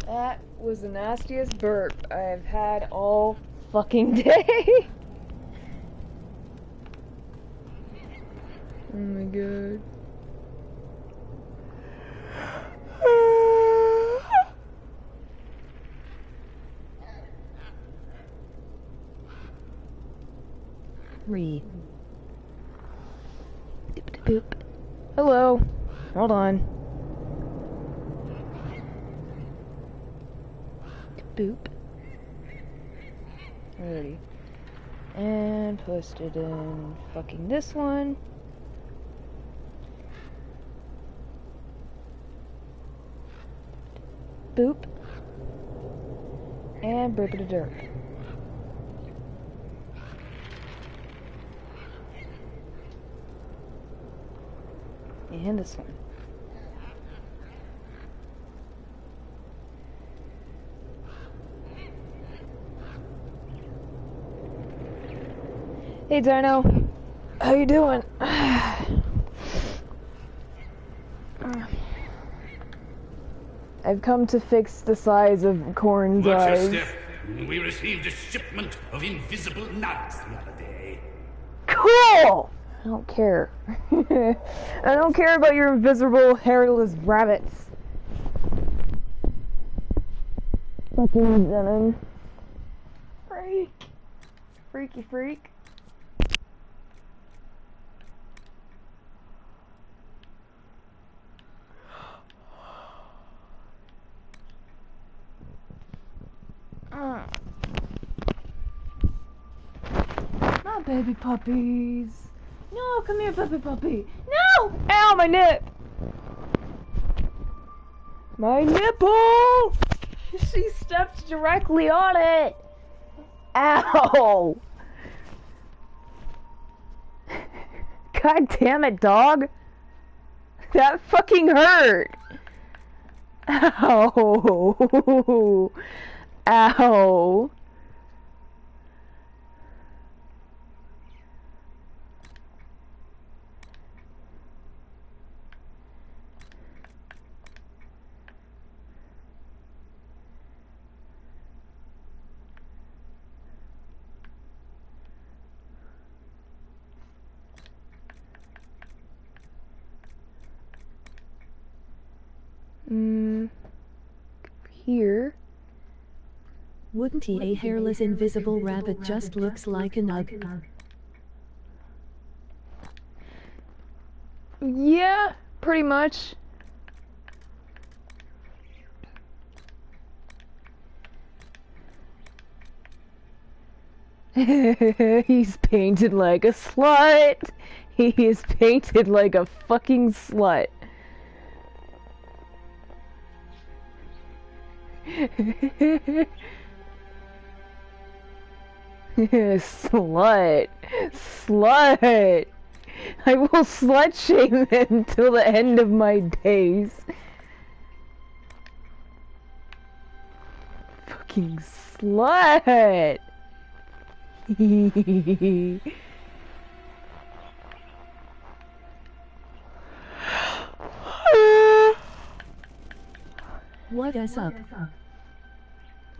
That was the nastiest burp I've had all fucking day. Oh my god. Boop. Hello. Hold on. Boop. Alrighty. And posted in fucking this one. Boop. And burp-a-da-derp. And this one. Hey Dino, how you doing? I've come to fix the size of Corn's eyes. Watch your step. We received a shipment of invisible nuts the other day. Cool! I don't care. I don't care about your invisible, hairless rabbits. Fucking venom. Freak. Freaky freak. Not baby puppies. No, come here, puppy. No! Ow, my nip! My nipple! She stepped directly on it! Ow! God damn it, dog! That fucking hurt! Ow! Ow! Here. Wouldn't he? A hairless invisible rabbit just looks like a nug. Yeah, pretty much. He's painted like a slut. He is painted like a fucking slut. Slut. Slut. I will slut shame him till the end of my days. Fucking slut. What is up?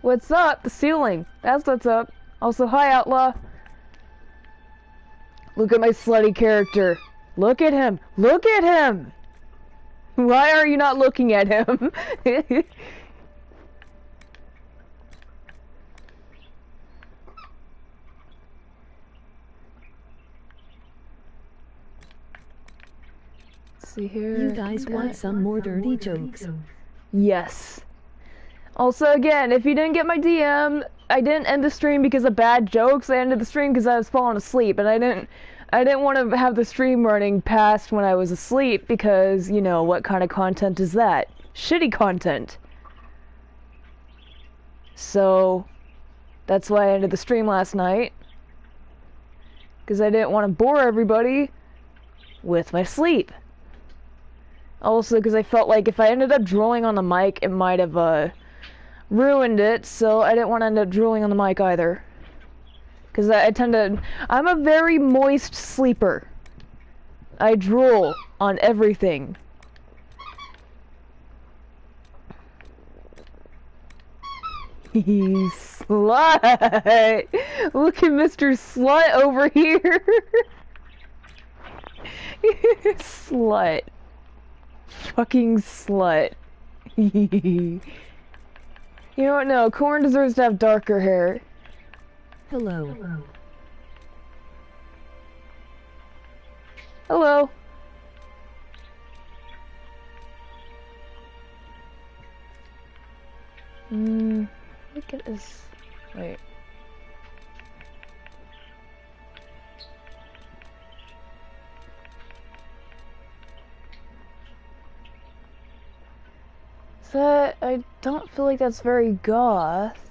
What's up? The ceiling. That's what's up. Also, hi, Outlaw. Look at my slutty character. Look at him. Look at him. Why are you not looking at him? See here. You guys want some more dirty jokes? Yes. Also, again, if you didn't get my DM, I didn't end the stream because of bad jokes. I ended the stream because I was falling asleep, and I didn't want to have the stream running past when I was asleep because, you know, what kind of content is that? Shitty content. So, that's why I ended the stream last night. Because I didn't want to bore everybody with my sleep. Also, because I felt like if I ended up drooling on the mic, it might have, ruined it, so I didn't want to end up drooling on the mic either. Because I'm a very moist sleeper. I drool on everything. Slut! Look at Mr. Slut over here! Slut. Fucking slut. You know what? No, Corn deserves to have darker hair. Hello. Hello. Look at this. Wait. That I don't feel like that's very goth.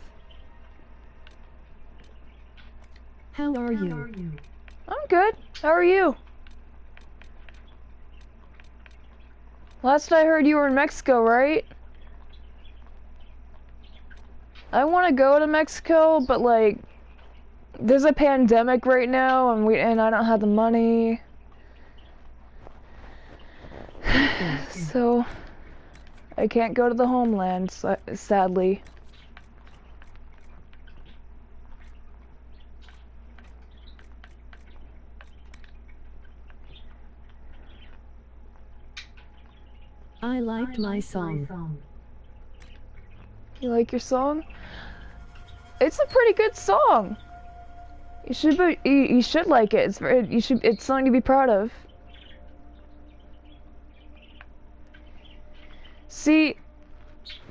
How are you? I'm good. How are you? Last I heard you were in Mexico, right? I want to go to Mexico, but like there's a pandemic right now and I don't have the money. So I can't go to the homeland, sadly. I liked my song. You like your song? It's a pretty good song. You should like it. It's something to be proud of. See,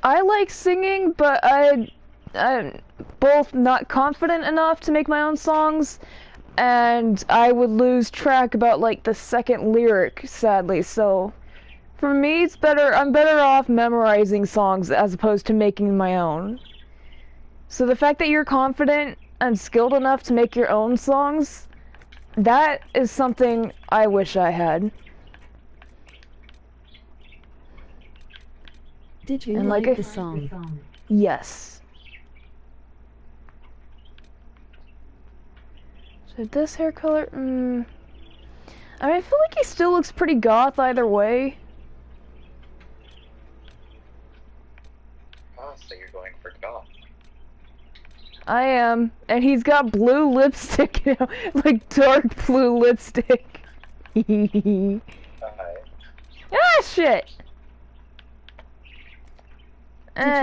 I like singing, but I'm both not confident enough to make my own songs, and I would lose track about like the second lyric, sadly. So for me, it's better. I'm better off memorizing songs as opposed to making my own. So the fact that you're confident and skilled enough to make your own songs, that is something I wish I had. Did you And like the song? Yes. So this hair color, I mean, I feel like he still looks pretty goth either way. Oh, so you're going for goth. I am, and he's got blue lipstick, you know, like dark blue lipstick. Ah, shit!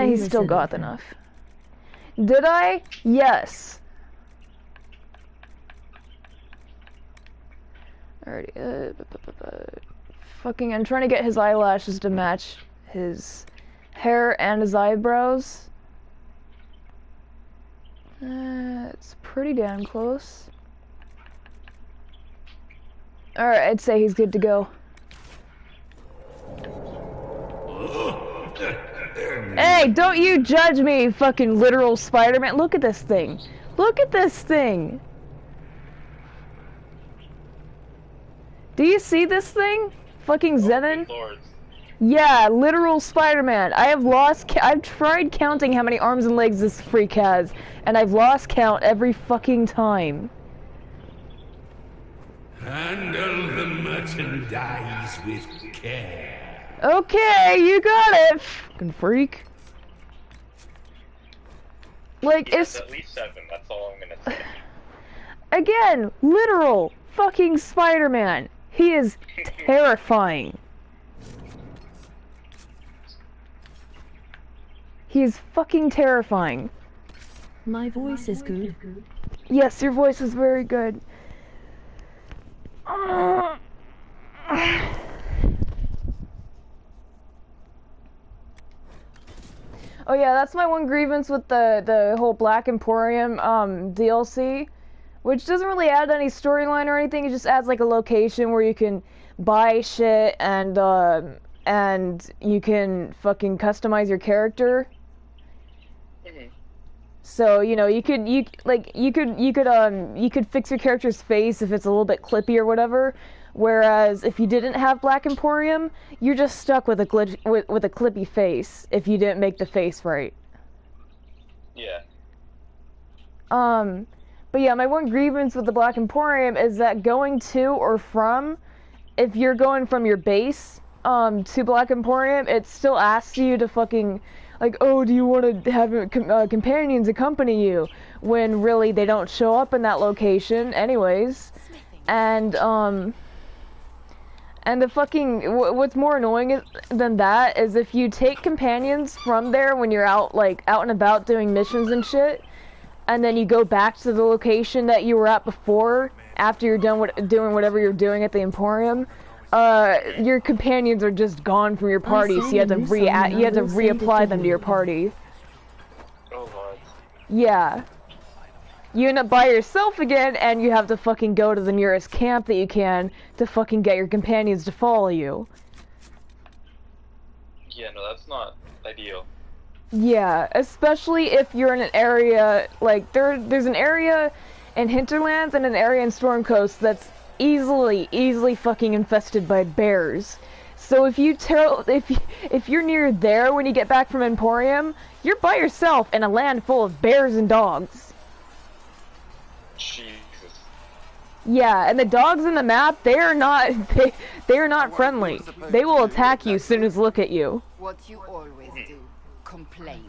He's still goth enough. Did I? Yes. Alrighty, fucking, I'm trying to get his eyelashes to match his hair and his eyebrows. It's pretty damn close. Alright, I'd say he's good to go. Hey, don't you judge me, fucking literal Spider-Man. Look at this thing. Look at this thing. Do you see this thing? Fucking Zenon? Oh, yeah, literal Spider-Man. I've tried counting how many arms and legs this freak has, and I've lost count every fucking time. Handle the merchandise with care. Okay, you got it, fucking freak. Like, it's at least 7, that's all I'm gonna say. Again, literal fucking Spider-Man. He is terrifying. He is fucking terrifying. My voice is good. Yes, your voice is very good. Oh yeah, that's my one grievance with the whole Black Emporium DLC, which doesn't really add any storyline or anything. It just adds like a location where you can buy shit and you can fucking customize your character. So, you know, you could fix your character's face if it's a little bit clippy or whatever. Whereas if you didn't have Black Emporium, you're just stuck with a clippy face if you didn't make the face right. Yeah. But yeah, my one grievance with the Black Emporium is that going to or from, if you're going from your base to Black Emporium, it still asks you to fucking like, oh, do you want to have companions accompany you? When really they don't show up in that location anyways. And the fucking, what's more annoying than that is if you take companions from there when you're out, like, out and about doing missions and shit, and then you go back to the location that you were at before, after you're done doing whatever you're doing at the Emporium, your companions are just gone from your party, so you have to reapply them to your party. Oh lord. Yeah. You end up by yourself again, and you have to fucking go to the nearest camp that you can to fucking get your companions to follow you. Yeah, no, that's not ideal. Yeah, especially if you're in an area, like, there's an area in Hinterlands and an area in Stormcoast that's easily fucking infested by bears. So if you're near there when you get back from Emporium, you're by yourself in a land full of bears and dogs. Jesus. Yeah, and the dogs in the map, they are not friendly. They will attack you as soon as look at you. What you always do. Complain.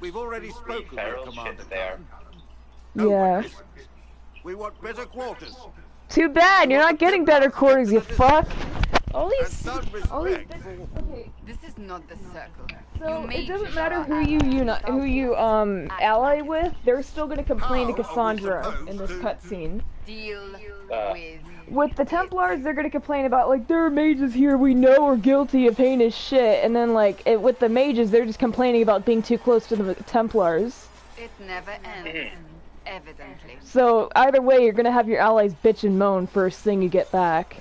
We've already spoken with Feral Commander shit there. No Yeah. one listens. We want better quarters. Too bad, you're not getting better quarters, you fuck. All And these some okay. respect for... This is not the circle. So You it made doesn't your matter who allies you ally with. They're still gonna complain to Oh, Cassandra in this supposed cutscene. Deal with. With the Templars, they're gonna complain about like there are mages here we know are guilty of heinous shit, and then like with the mages, they're just complaining about being too close to the Templars. It never ends. Evidently. So either way, you're gonna have your allies bitch and moan first thing you get back.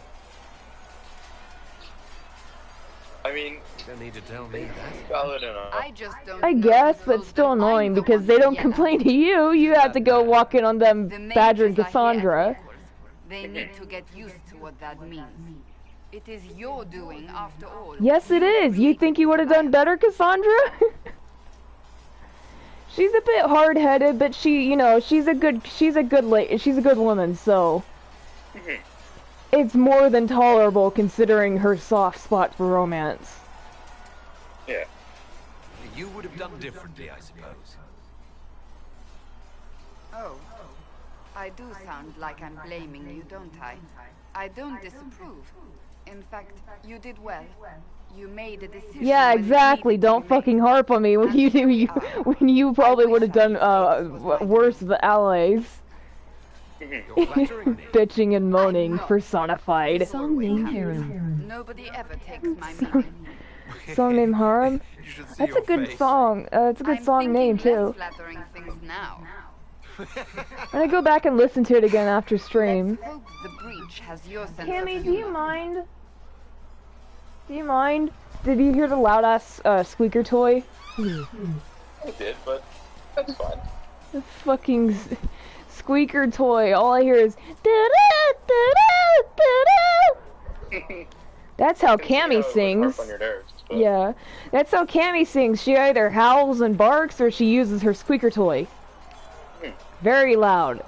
I mean, Don't need to tell me that. valid enough. I just don't I know guess, who but told still them I'm annoying the because one they to don't yell complain at. to you. You have to go walk in on them The badgering mages are here Cassandra. as equals. They need to get used to what that means. It is your doing, after all. Yes, it is. You think you would have done better, Cassandra? She's a bit hard-headed, but she's a good woman, so it's more than tolerable considering her soft spot for romance. Yeah. You would have done differently, I suppose. Oh, I do sound like I'm blaming you, don't I? I don't disapprove. In fact, you did well. You made a decision. Yeah, when it exactly. needed to Don't be fucking made. harp on me when you probably would have done worse to the allies. You're flattering me. Bitching and moaning I know. personified. Song name Harem. Nobody ever takes my meaning. Song name Harem. You should see That's your a good face. song. It's a good I'm song name thinking too. less flattering things now. I'm gonna go back and listen to it again after stream. Let's hope the breach has your sense Cammy, of do you humor. mind? Do you mind? Did you hear the loud ass squeaker toy? I did, but that's fine. The fucking squeaker toy. All I hear is da-da, da-da, da-da. That's how Cammy sings. On your nerves, but Yeah, that's how Cammy sings. She either howls and barks or she uses her squeaker toy. Very loud.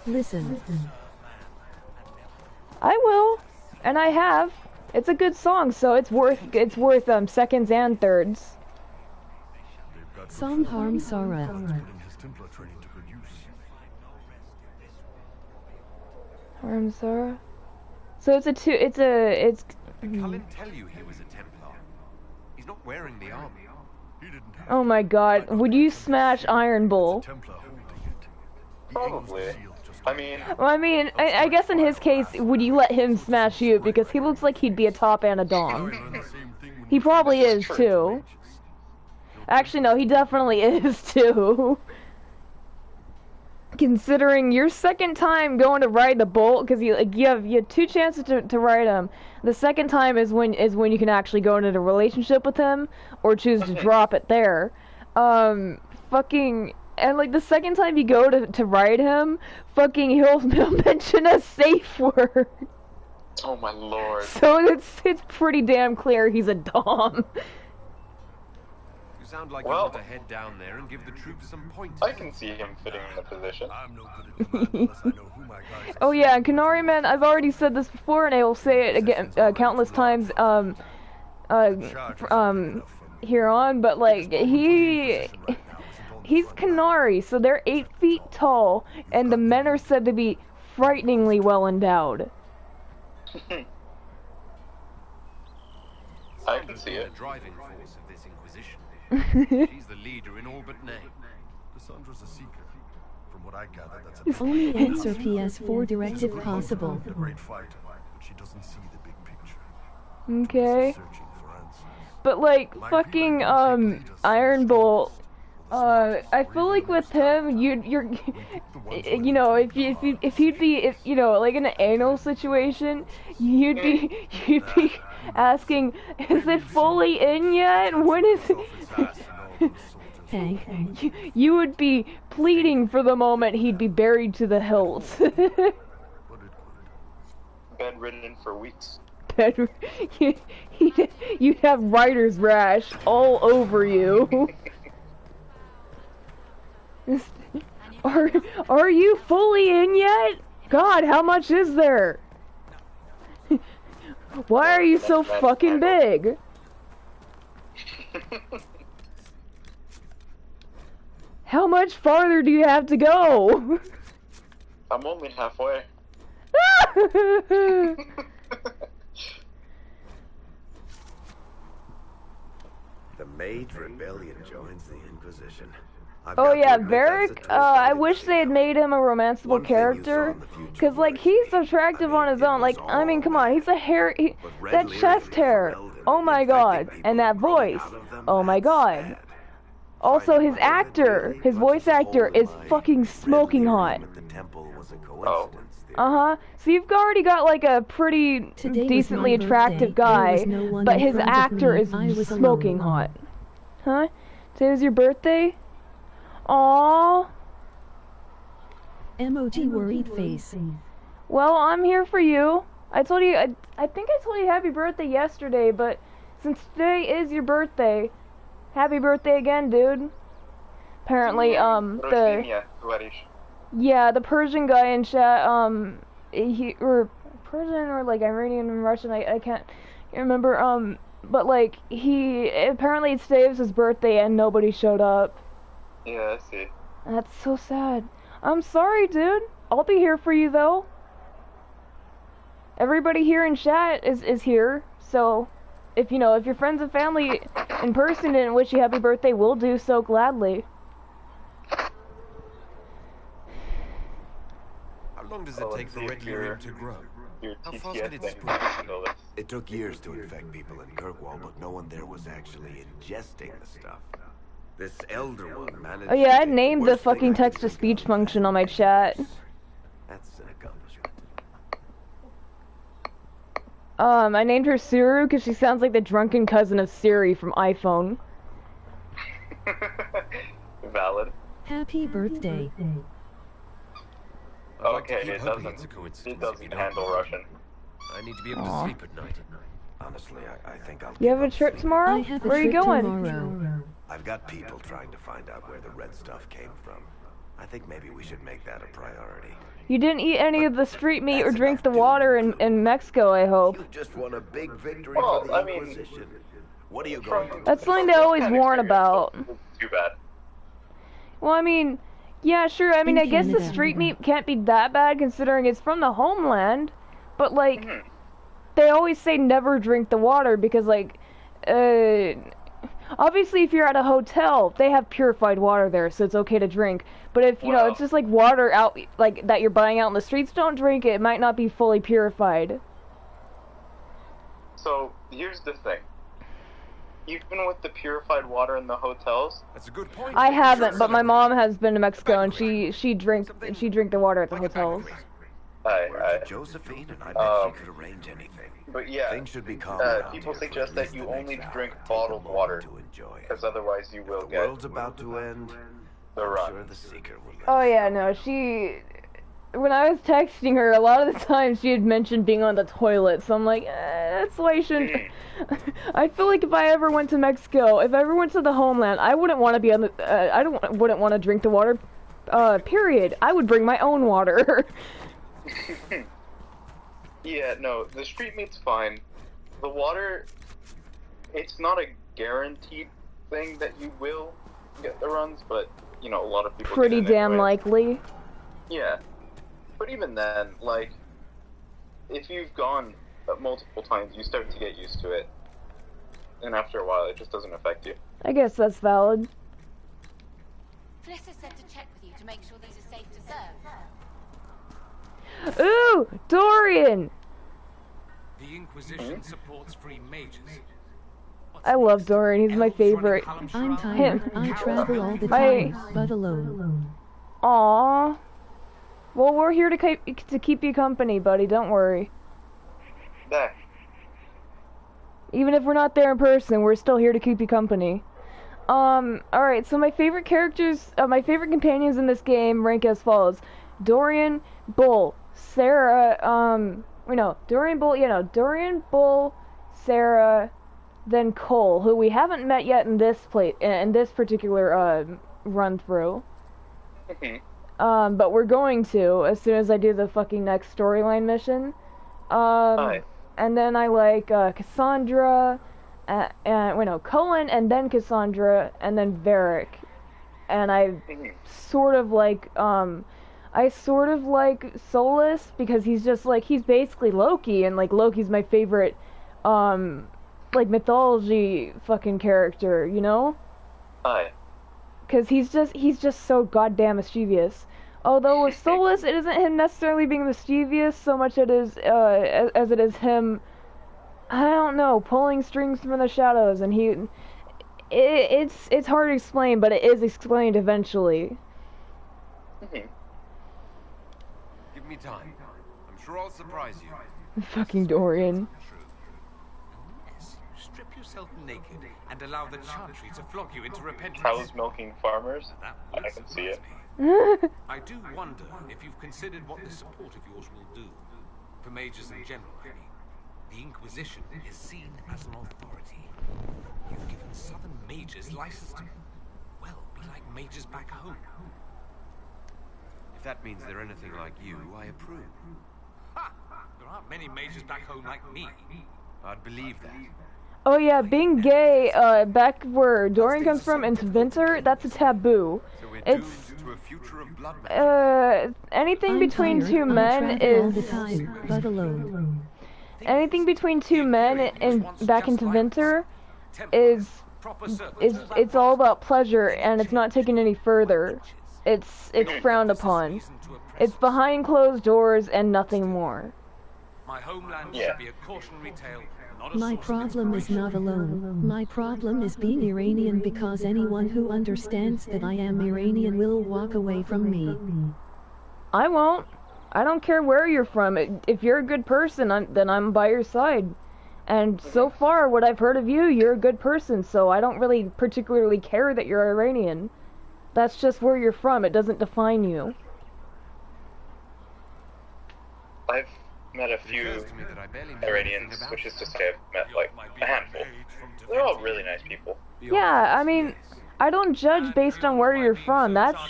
Listen. I will, and I have. It's a good song, so it's worth seconds and thirds. Song Harm Sara. I'm sorry. So it's Did Cullen tell you he was a Templar? He's not wearing the armor. Oh my god, would you smash Iron Bull? probably. I mean, Well, I guess in his case, would you let him smash you? Because he looks like he'd be a top and a dom. He probably is too. Actually, no, he definitely is too. Considering your second time going to ride the Bolt, because you have two chances to ride him. The second time is when you can actually go into a relationship with him, or choose to drop it there. And like the second time you go to ride him, fucking he'll mention a safe word. oh my lord. So it's pretty damn clear he's a dom. You sound like Well- you want to head down there and give the troops some pointers. I can see him fitting in the position. I'm no good at command unless I know who my guys are. Oh yeah, and Kanari Man, I've already said this before, and I will say it again countless times. here on, but like he's Canary, so they're 8 feet tall, and the men are said to be frighteningly well endowed. I can see The it. driving force of this Inquisition. She's the leader in all but name. Cassandra's a seeker. From what I gather, that's a Only answer PS4 directive possible. a great fighter, but she doesn't see the big picture. Okay. Searching for answers. But like fucking Iron Bolt, I feel like with him you're you know, if he'd be like in an anal situation, you'd be asking, is it fully in yet? When is it? Hey. You would be pleading for the moment he'd be buried to the hilt. Bedridden for weeks. You'd have writer's rash all over you. Are you fully in yet? God, how much is there? Why are you so fucking big? How much farther do you have to go? I'm only halfway. The Mage Rebellion joins the Inquisition. Oh yeah, Varric, I wish they had made him a romanceable character, cause like he's attractive on his own, like, I mean, come on, he's a hair, that chest hair, oh my god, and that voice, oh my god. Also, his voice actor is fucking smoking hot. Oh. Uh-huh, so you've already got like a pretty decently attractive guy, but his actor is smoking hot. Huh? Today was your birthday? Aww. Emoji worried face. Well, I'm here for you. I told you, I think I told you happy birthday yesterday, but since today is your birthday, happy birthday again, dude. Apparently, the Persian guy in chat, or Persian or like Iranian and Russian, I can't remember, but like, apparently today was his birthday and nobody showed up. Yeah, I see. That's so sad. I'm sorry, dude. I'll be here for you, though. Everybody here in chat is here, so if your friends and family in person didn't wish you happy birthday, we'll do so gladly. How long does it take for red lyrium to grow? Your How fast TTS can it thing. spread? It took years to infect people in Kirkwall, but no one there was actually ingesting the stuff. This elder one managed. Oh yeah, I to take named the worst thing fucking I could text-to-speech think of. function on my chat. That's an accomplishment. I named her Suru because she sounds like the drunken cousin of Siri from iPhone. Valid. Happy birthday. I'd like to Okay, keep it hoping doesn't. it's a coincidence It if doesn't you don't handle mind. Russian. I need to be able Aw. to sleep at night. Honestly, I think I'll. You have give a up trip sleeping. tomorrow? I have a Where are you trip going? tomorrow. I've got people trying to find out where the red stuff came from. I think maybe we should make that a priority. You didn't eat any of the street meat or drink the water in Mexico, I hope. You just won a big victory Well, for the I mean, Inquisition. What are you going to do? That's something they always That warn experience about. wasn't Too bad. Well, I mean, yeah, sure. I mean, In I guess the Canada. street meat can't be that bad considering it's from the homeland. But, like, they always say never drink the water because, like, obviously if you're at a hotel, they have purified water there, so it's okay to drink. But if, you know, Wow. it's just like water out, like, that you're buying out in the streets, don't drink it. It might not be fully purified. So, here's the thing. Even with the purified water in the hotels, That's a good point. I We should haven't, but my celebrate. mom has been to Mexico and she drink the water at the Like a hotels. banquet. Word to Josephine, and I bet she could arrange anything. but yeah, Things should be calm around people here for suggest at that least you the only next drink hour. Take a bottled moment water, to enjoy it. because otherwise you will The get world's about to end. the I'm run. sure the Seeker will let Oh us yeah, know. no, when I was texting her, a lot of the times she had mentioned being on the toilet, so I'm like, that's why you shouldn't. I feel like if I ever went to Mexico, if I ever went to the homeland, I wouldn't want to be on the, wouldn't want to drink the water, period. I would bring my own water. Yeah, no, the street meat's fine. The water, it's not a guaranteed thing that you will get the runs, but, you know, a lot of people Pretty get it damn anyway. likely. Yeah. But even then, like, if you've gone multiple times, you start to get used to it. And after a while, it just doesn't affect you. I guess that's valid. Fliss said to check with you to make sure these are safe to serve. Ooh! Dorian! The Inquisition supports free mages. I love Dorian, he's my favorite. I'm tired. I travel all the My- time, but alone. Aww. Well, we're here to keep you company, buddy, don't worry. There. Even if we're not there in person, we're still here to keep you company. Alright, so my favorite characters, my favorite companions in this game rank as follows. Dorian, Bull, Sarah, Dorian, Bull, Sarah, then Cole, who we haven't met yet in this particular, run through. But we're going to, as soon as I do the fucking next storyline mission. And then I like, Cassandra, Cullen, and then Cassandra, and then Varric. And I sort of like Solus, because he's just like, he's basically Loki, and like Loki's my favorite, like mythology fucking character, you know? Aye. Cause he's just so goddamn mischievous. Although with Solus, it isn't him necessarily being mischievous so much as it is him, I don't know, pulling strings from the shadows, and it's hard to explain, but it is explained eventually. Give me time. I'm sure I'll surprise you. Fucking Dorian. Yes, you strip yourself naked and allow the Chantry to flog you into repentance. Cows milking farmers? That I will can see it. surprise me. I do wonder if you've considered what this support of yours will do. For mages in general, I mean. The Inquisition is seen as an authority. You've given southern mages license to, well, be like mages back home. If that means they're anything like you, I approve. Ha! There aren't many mages back home like me. I'd believe that. Oh yeah, being gay, back where Dorian comes from in Tvinter, that's a taboo. So we're It's, doomed to a future of blood magic. anything I'm between tired. two I men travel all the is... time, but alone. Anything between two men and back into Tvinter is it's all about pleasure, and it's not taken any further. It's frowned upon. It's behind closed doors and nothing more. My homeland Yeah. should be a cautionary tale, not a My source of problem is not alone. My problem is being Iranian, because anyone who understands that I am Iranian will walk away from me. I won't. I don't care where you're from. If you're a good person, then I'm by your side. And so far, what I've heard of you, you're a good person, so I don't really particularly care that you're Iranian. That's just where you're from. It doesn't define you. I've met a It few occurs to me that I barely know Iranians, anything about which is to them. say I've met like a handful. They're all really nice people. Yeah, I mean, I don't judge based on where you're from. That's,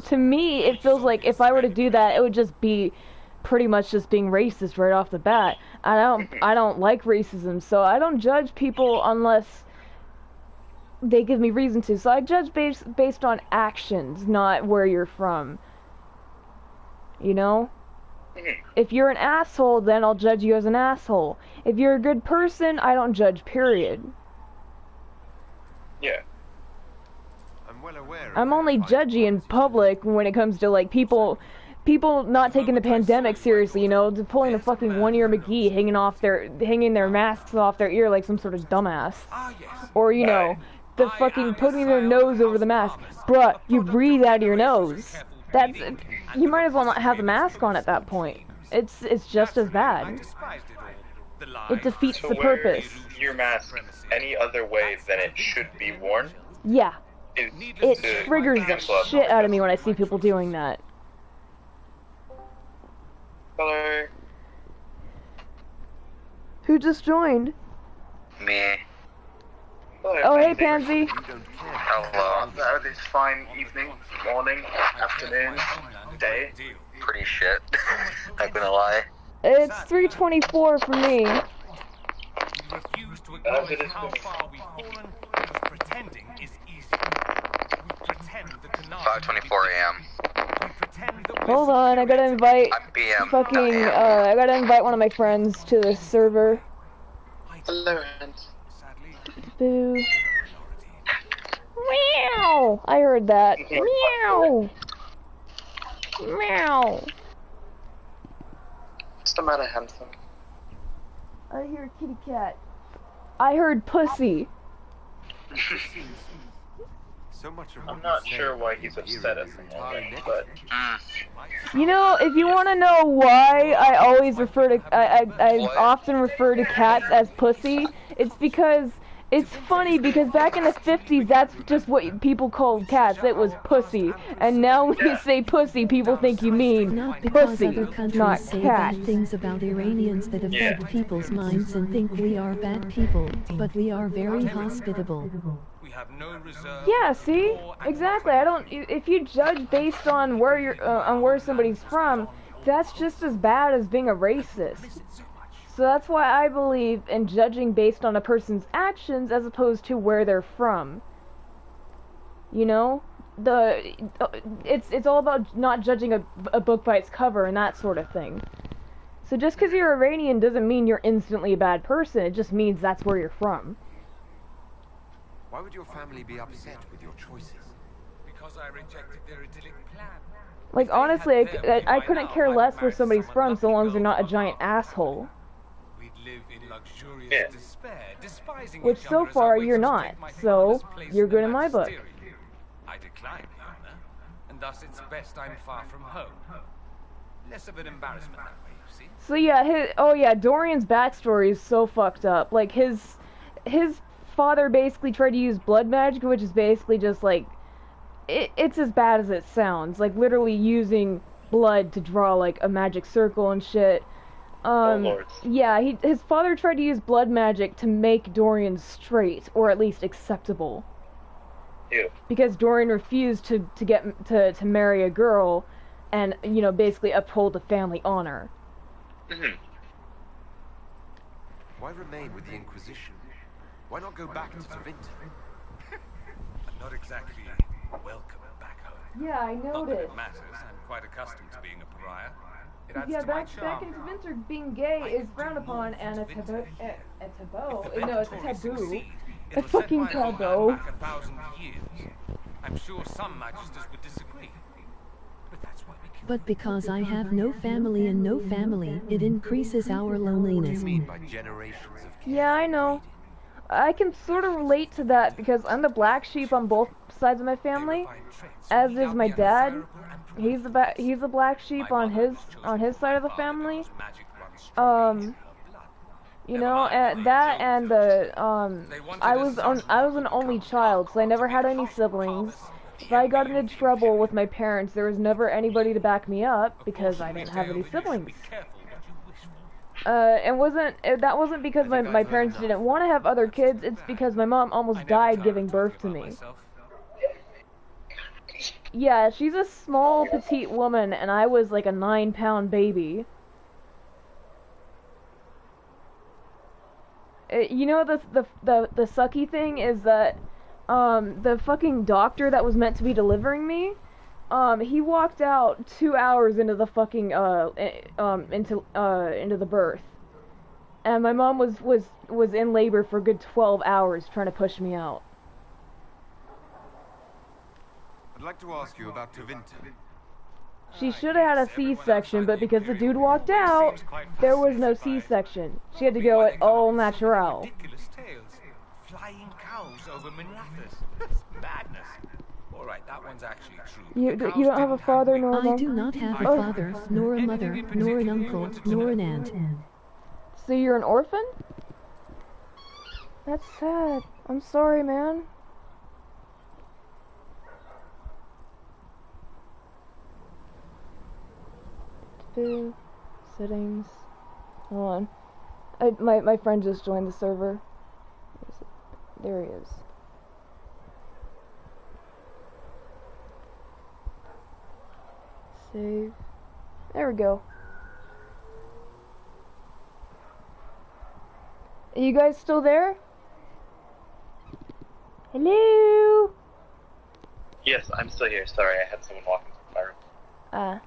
to me, it feels like if I were to do that, it would just be pretty much just being racist right off the bat. I don't like racism, so I don't judge people unless they give me reason to. So I judge based on actions, not where you're from. You know? If you're an asshole, then I'll judge you as an asshole. If you're a good person, I don't judge, period. Yeah. I'm well aware of I'm their only fine judgy in qualities. public when it comes to, like, people not taking the pandemic seriously, you know, pulling a fucking one-ear McGee hanging their masks off their ear like some sort of dumbass. Ah, yes. Or, you know, the fucking putting their nose over the mask. Bruh, you breathe out of your nose. That's, you might as well not have the mask on at that point. It's just as I bad. despised it all. The It lies, defeats To the wear purpose. your mask any other way than it should be worn Yeah, is it to triggers the cancel out shit out of me when I purpose. see people doing that. Hello. Who just joined? Me. Hello, Oh, hey, Pansy. You don't care. Hello. This fine evening, morning, afternoon, day. Pretty shit. Not gonna lie. It's 3:24 for me. you refuse to acknowledge how far we've fallen because pretending is easy. We pretend that the Nazi 5:24 a.m. We pretend that we're Hold on, I gotta superior to invite I'm PM. fucking, AM. I gotta invite one of my friends to this server. Hello, Hint. Sadly, Boo. Meow! I heard that. Meow! Meow! What's the matter, handsome? I hear kitty cat. I heard pussy. So much of I'm what not you say sure why about he's being upset at is the entirely moment, but You know, if you want to know why I always refer to, I often refer to cats as pussy, it's because, it's funny because back in the 50s, that's just what people called cats, it was pussy. And now when you say pussy, people think you mean Not because pussy, other countries not say cat. bad things about Iranians that affect people's minds and think we are bad people, but we are very hospitable. we have no reserve. Yeah, see? Exactly. I don't. If you judge based on where you're, on where somebody's from, that's just as bad as being a racist. So that's why I believe in judging based on a person's actions as opposed to where they're from. You know, it's all about not judging a book by its cover and that sort of thing. So just because you're Iranian doesn't mean you're instantly a bad person. It just means that's where you're from. Why would your family be upset with your choices? Because I rejected their idyllic plan. Like, honestly, I couldn't care less where somebody's from so long as they're not a giant asshole. We'd live in luxurious Yeah. despair, despising Which each so other as far I waited you're to not, take my so father's place you're in the good in my book. magisterium. I declined the honor, and thus it's best I'm far from home. Less of an embarrassment that way, you see. So yeah, Dorian's backstory is so fucked up. Like, his father basically tried to use blood magic, which is basically just like, it's as bad as it sounds. Like, literally using blood to draw, like, a magic circle and shit. oh lord. Yeah, his father tried to use blood magic to make Dorian straight, or at least acceptable. Ew. Because Dorian refused to marry a girl, and, you know, basically uphold the family honor. Mhm. Why remain with the Inquisition? Why not go back to Tevinter? I'm not exactly welcome back home. Yeah, I Not that it matters. I'm quite accustomed to being a pariah. It adds Yeah, to my back charm. in Tevinter, being gay is frowned upon and a taboo. No, it's a taboo. A fucking taboo. Back 1,000 years. I'm sure some magisters would disagree. But that's why we kill But because I have no family and no family, it increases our What do you loneliness. mean by generations of care? Yeah, I know. I can sort of relate to that because I'm the black sheep on both sides of my family, as is my dad. He's the black sheep on his side of the family. You know, and that and the I was an only child, so I never had any siblings. If I got into trouble with my parents, there was never anybody to back me up because I didn't have any siblings. That wasn't because my parents didn't want to have other kids, it's because my mom almost died giving birth to me. Yeah, she's a small, petite woman, and I was like a 9-pound baby. You know, the sucky thing is that, the fucking doctor that was meant to be delivering me, he walked out 2 hours into the fucking, into the birth. And my mom was in labor for a good 12 hours trying to push me out. I'd like to ask you about Tevinter. She should have had a C-section, but because the dude walked out, there was no C-section. She had to go at all natural. Ridiculous tales. Flying cows over Minrathus. That's madness. Alright, that one's actually true. You don't have a father nor a I mom? do not have a father, nor a mother, nor an uncle, nor an aunt. So you're an orphan? That's sad. I'm sorry, man. Settings. Hold on. My friend just joined the server. There he is. Save. There we go. Are you guys still there? Hello? Yes, I'm still here. Sorry, I had someone walking through my room.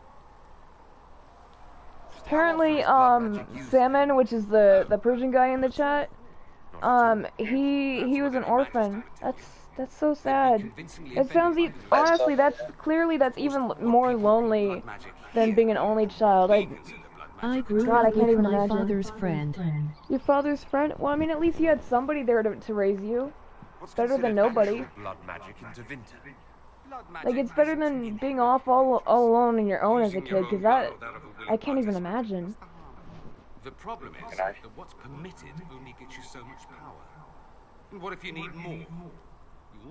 Apparently, Salmon, which is the Persian guy in the chat, he was an orphan. That's so sad. It sounds honestly, that's even more lonely than being an only child. I grew God, I up can't with even my imagine. father's friend. Your father's friend? Well, I mean, at least you had somebody there to raise you. What's Better than considered nobody. actual blood magic in Tevinter? Like, it's better than being off all alone on your own as a kid, because I can't even imagine. The problem is that what's permitted only gets you so much power. And what if you need more?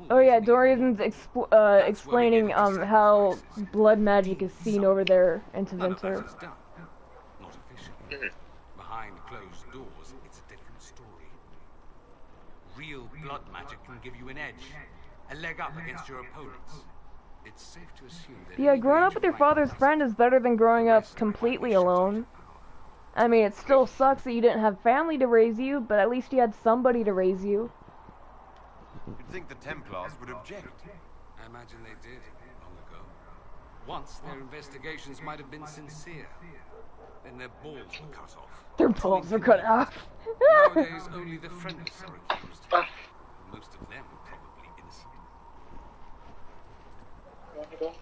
Oh yeah, Dorian's explaining how blood magic is seen over there in Tevinter. Not officially. Behind closed doors, it's a different story. Real blood magic can give you an edge, a leg up against your opponents. It's safe to assume that Yeah, growing up with your father's friend is better than growing up completely alone. I mean, it still sucks that you didn't have family to raise you, but at least you had somebody to raise you. You'd think the Templars would object. I imagine they did, long ago. Once their investigations might have been sincere. Then their balls were cut off. Their balls were cut off. Nowadays, only the friendless are accused. Most of them probably innocent.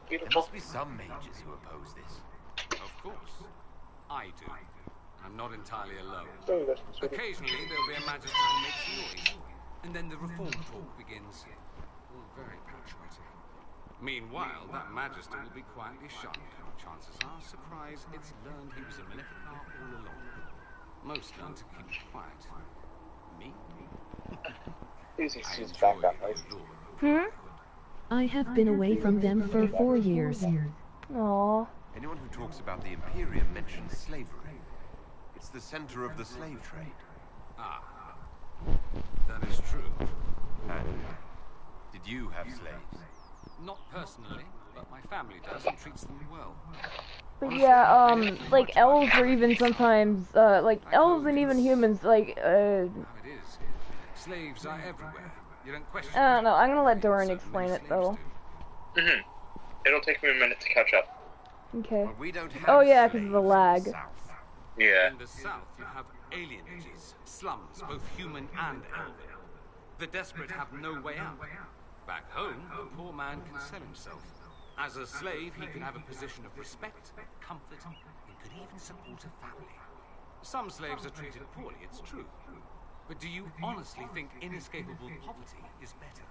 There must be some mages who oppose this. Of course. I do. I'm not entirely alone. Occasionally, there'll be a magister who makes noise. And then the reform talk begins. All very patriotic. Meanwhile, that magister will be quietly shunned. Chances are, surprise, it's learned he was a Maleficar all along. Most learn to keep quiet. Me? I have been away from them for 4 years. Aww. Anyone who talks about the Imperium mentions slavery. It's the center of the slave trade. Ah. That is true. And did you have slaves? Not personally, but my family does and treats them well. But yeah, like elves or even sometimes, like elves and even humans, like, How it is. Slaves are everywhere. You don't question. I don't know. I'm gonna let Doran explain it though. It'll take me a minute to catch up. Okay. Well, we don't have Oh yeah, because of the lag. Yeah. In the south, you have alienages, slums, both human and elven. The desperate have no way out. Back home, the poor man can sell himself. As a slave, he can have a position of respect, comfort, and could even support a family. Some slaves are treated poorly, it's true. But do you honestly think inescapable poverty is better?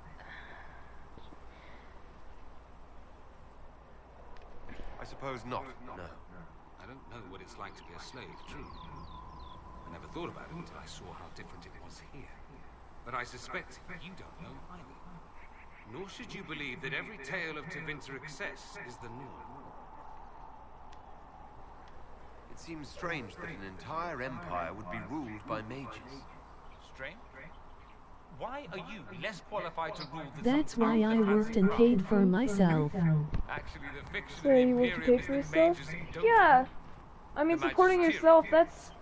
I suppose not, no. I don't know what it's like to be a slave, true. I never thought about it until I saw how different it was here. But I suspect you don't know either. Nor should you believe that every tale of Tevinter excess is the norm. It seems strange that an entire empire would be ruled by mages. Strange? Why are you less qualified to rule the That's why I worked and paid for myself. Actually, the fiction So you want to pay for yourself? Yeah. I mean, supporting yourself, that's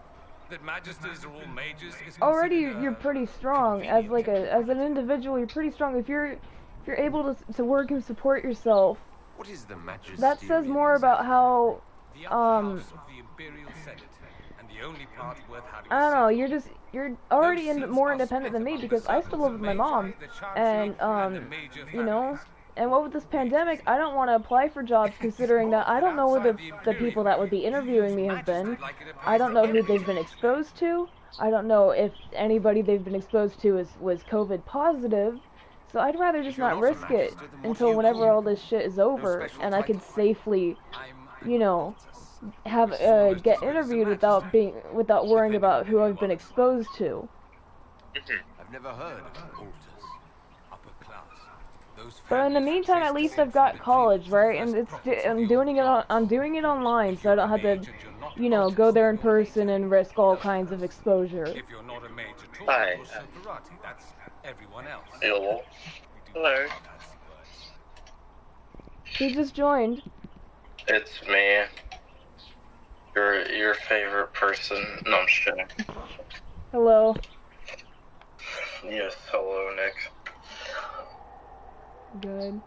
that magisters are all mages is already you're pretty strong as like as an individual. You're pretty strong if you're able to work and support yourself. What is the magisterium? That says more about how the upper house of the Imperial Senate, and the only part worth having. I don't know. You're already more independent than me because I still live with my mom, and you know. And what with this pandemic, I don't want to apply for jobs considering that I don't know where the people that would be interviewing me have been. I don't know who they've been exposed to. I don't know if anybody they've been exposed to was COVID positive. So I'd rather just not risk it until whenever all this shit is over and I can safely, you know, have get interviewed without worrying about who I've been exposed to. I've never heard of altars. But in the meantime, at least I've got college, right? And I'm doing it online, so I don't have to, you know, go there in person and risk all kinds of exposure. If you're not a major Hi. karate, that's everyone else. Hello. Hello. Who just joined? It's me. Your favorite person. No, I'm just kidding. Hello. Yes, hello, Nick. Good.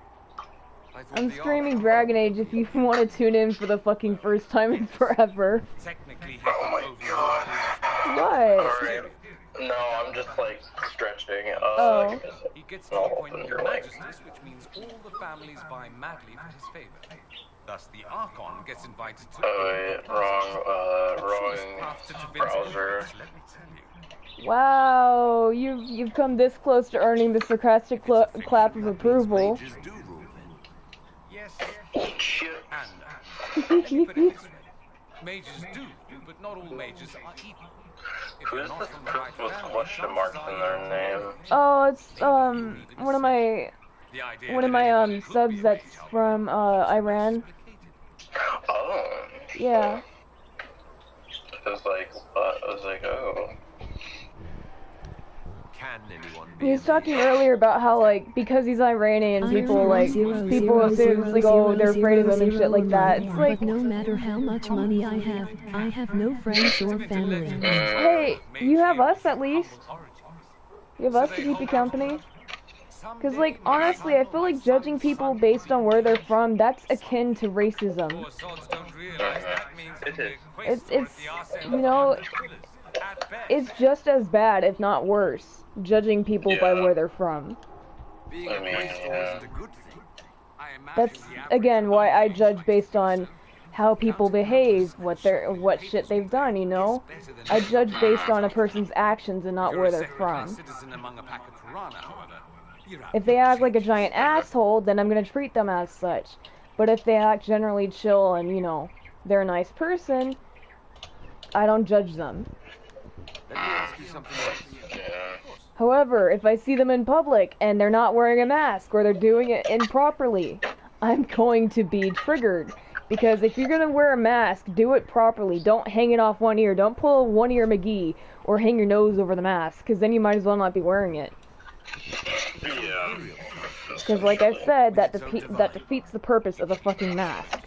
I thought I'm the streaming Archon- Dragon Age if you want to tune in for the fucking first time in forever. Technically, he Oh my could god. What? Alright. No, I'm just like stretching. Oh. Give me a sec. He gets the I'll appointment open of your link. Majesties, which means all the families vie madly for his favor. Thus, the Archon gets invited to. Wait, wrong Path to divinity. browser. Let me tell you. Wow, you've come this close to earning the sarcastic clap of approval. Mages do rule then. Yes, Shit. and let me put it this way. Mages do, but not all mages are equal. If Who you're is not this from the person right with family, question marks in their name? Oh, it's one of my the idea one of that my anyone could subs be a that's mage, however, from Iran. Oh. Yeah. I was like, oh. Can anyone be He was a talking mage? earlier about how, like, because he's Iranian, people people assume, like, oh, they're afraid of him and shit like that. It's like, But no matter how much money I have no friends or family. hey, you have us at least. You have us to keep you company. Because, like, honestly, I feel like judging people based on where they're from, that's akin to racism. It is. It's you know, it's just as bad, if not worse, judging people by where they're from. Being I a mean, quaestor yeah. isn't a good thing. That's, again, why I judge based on how people behave, what shit they've done, you know? I judge based on a person's actions and not where they're from. If they act like a giant asshole, then I'm gonna treat them as such. But if they act generally chill and, you know, they're a nice person, I don't judge them. Let me ask you something else. However, if I see them in public and they're not wearing a mask or they're doing it improperly, I'm going to be triggered. Because if you're gonna wear a mask, do it properly. Don't hang it off one ear. Don't pull one ear McGee or hang your nose over the mask, because then you might as well not be wearing it. Yeah. Because, like I said, that defeats the purpose of a fucking mask.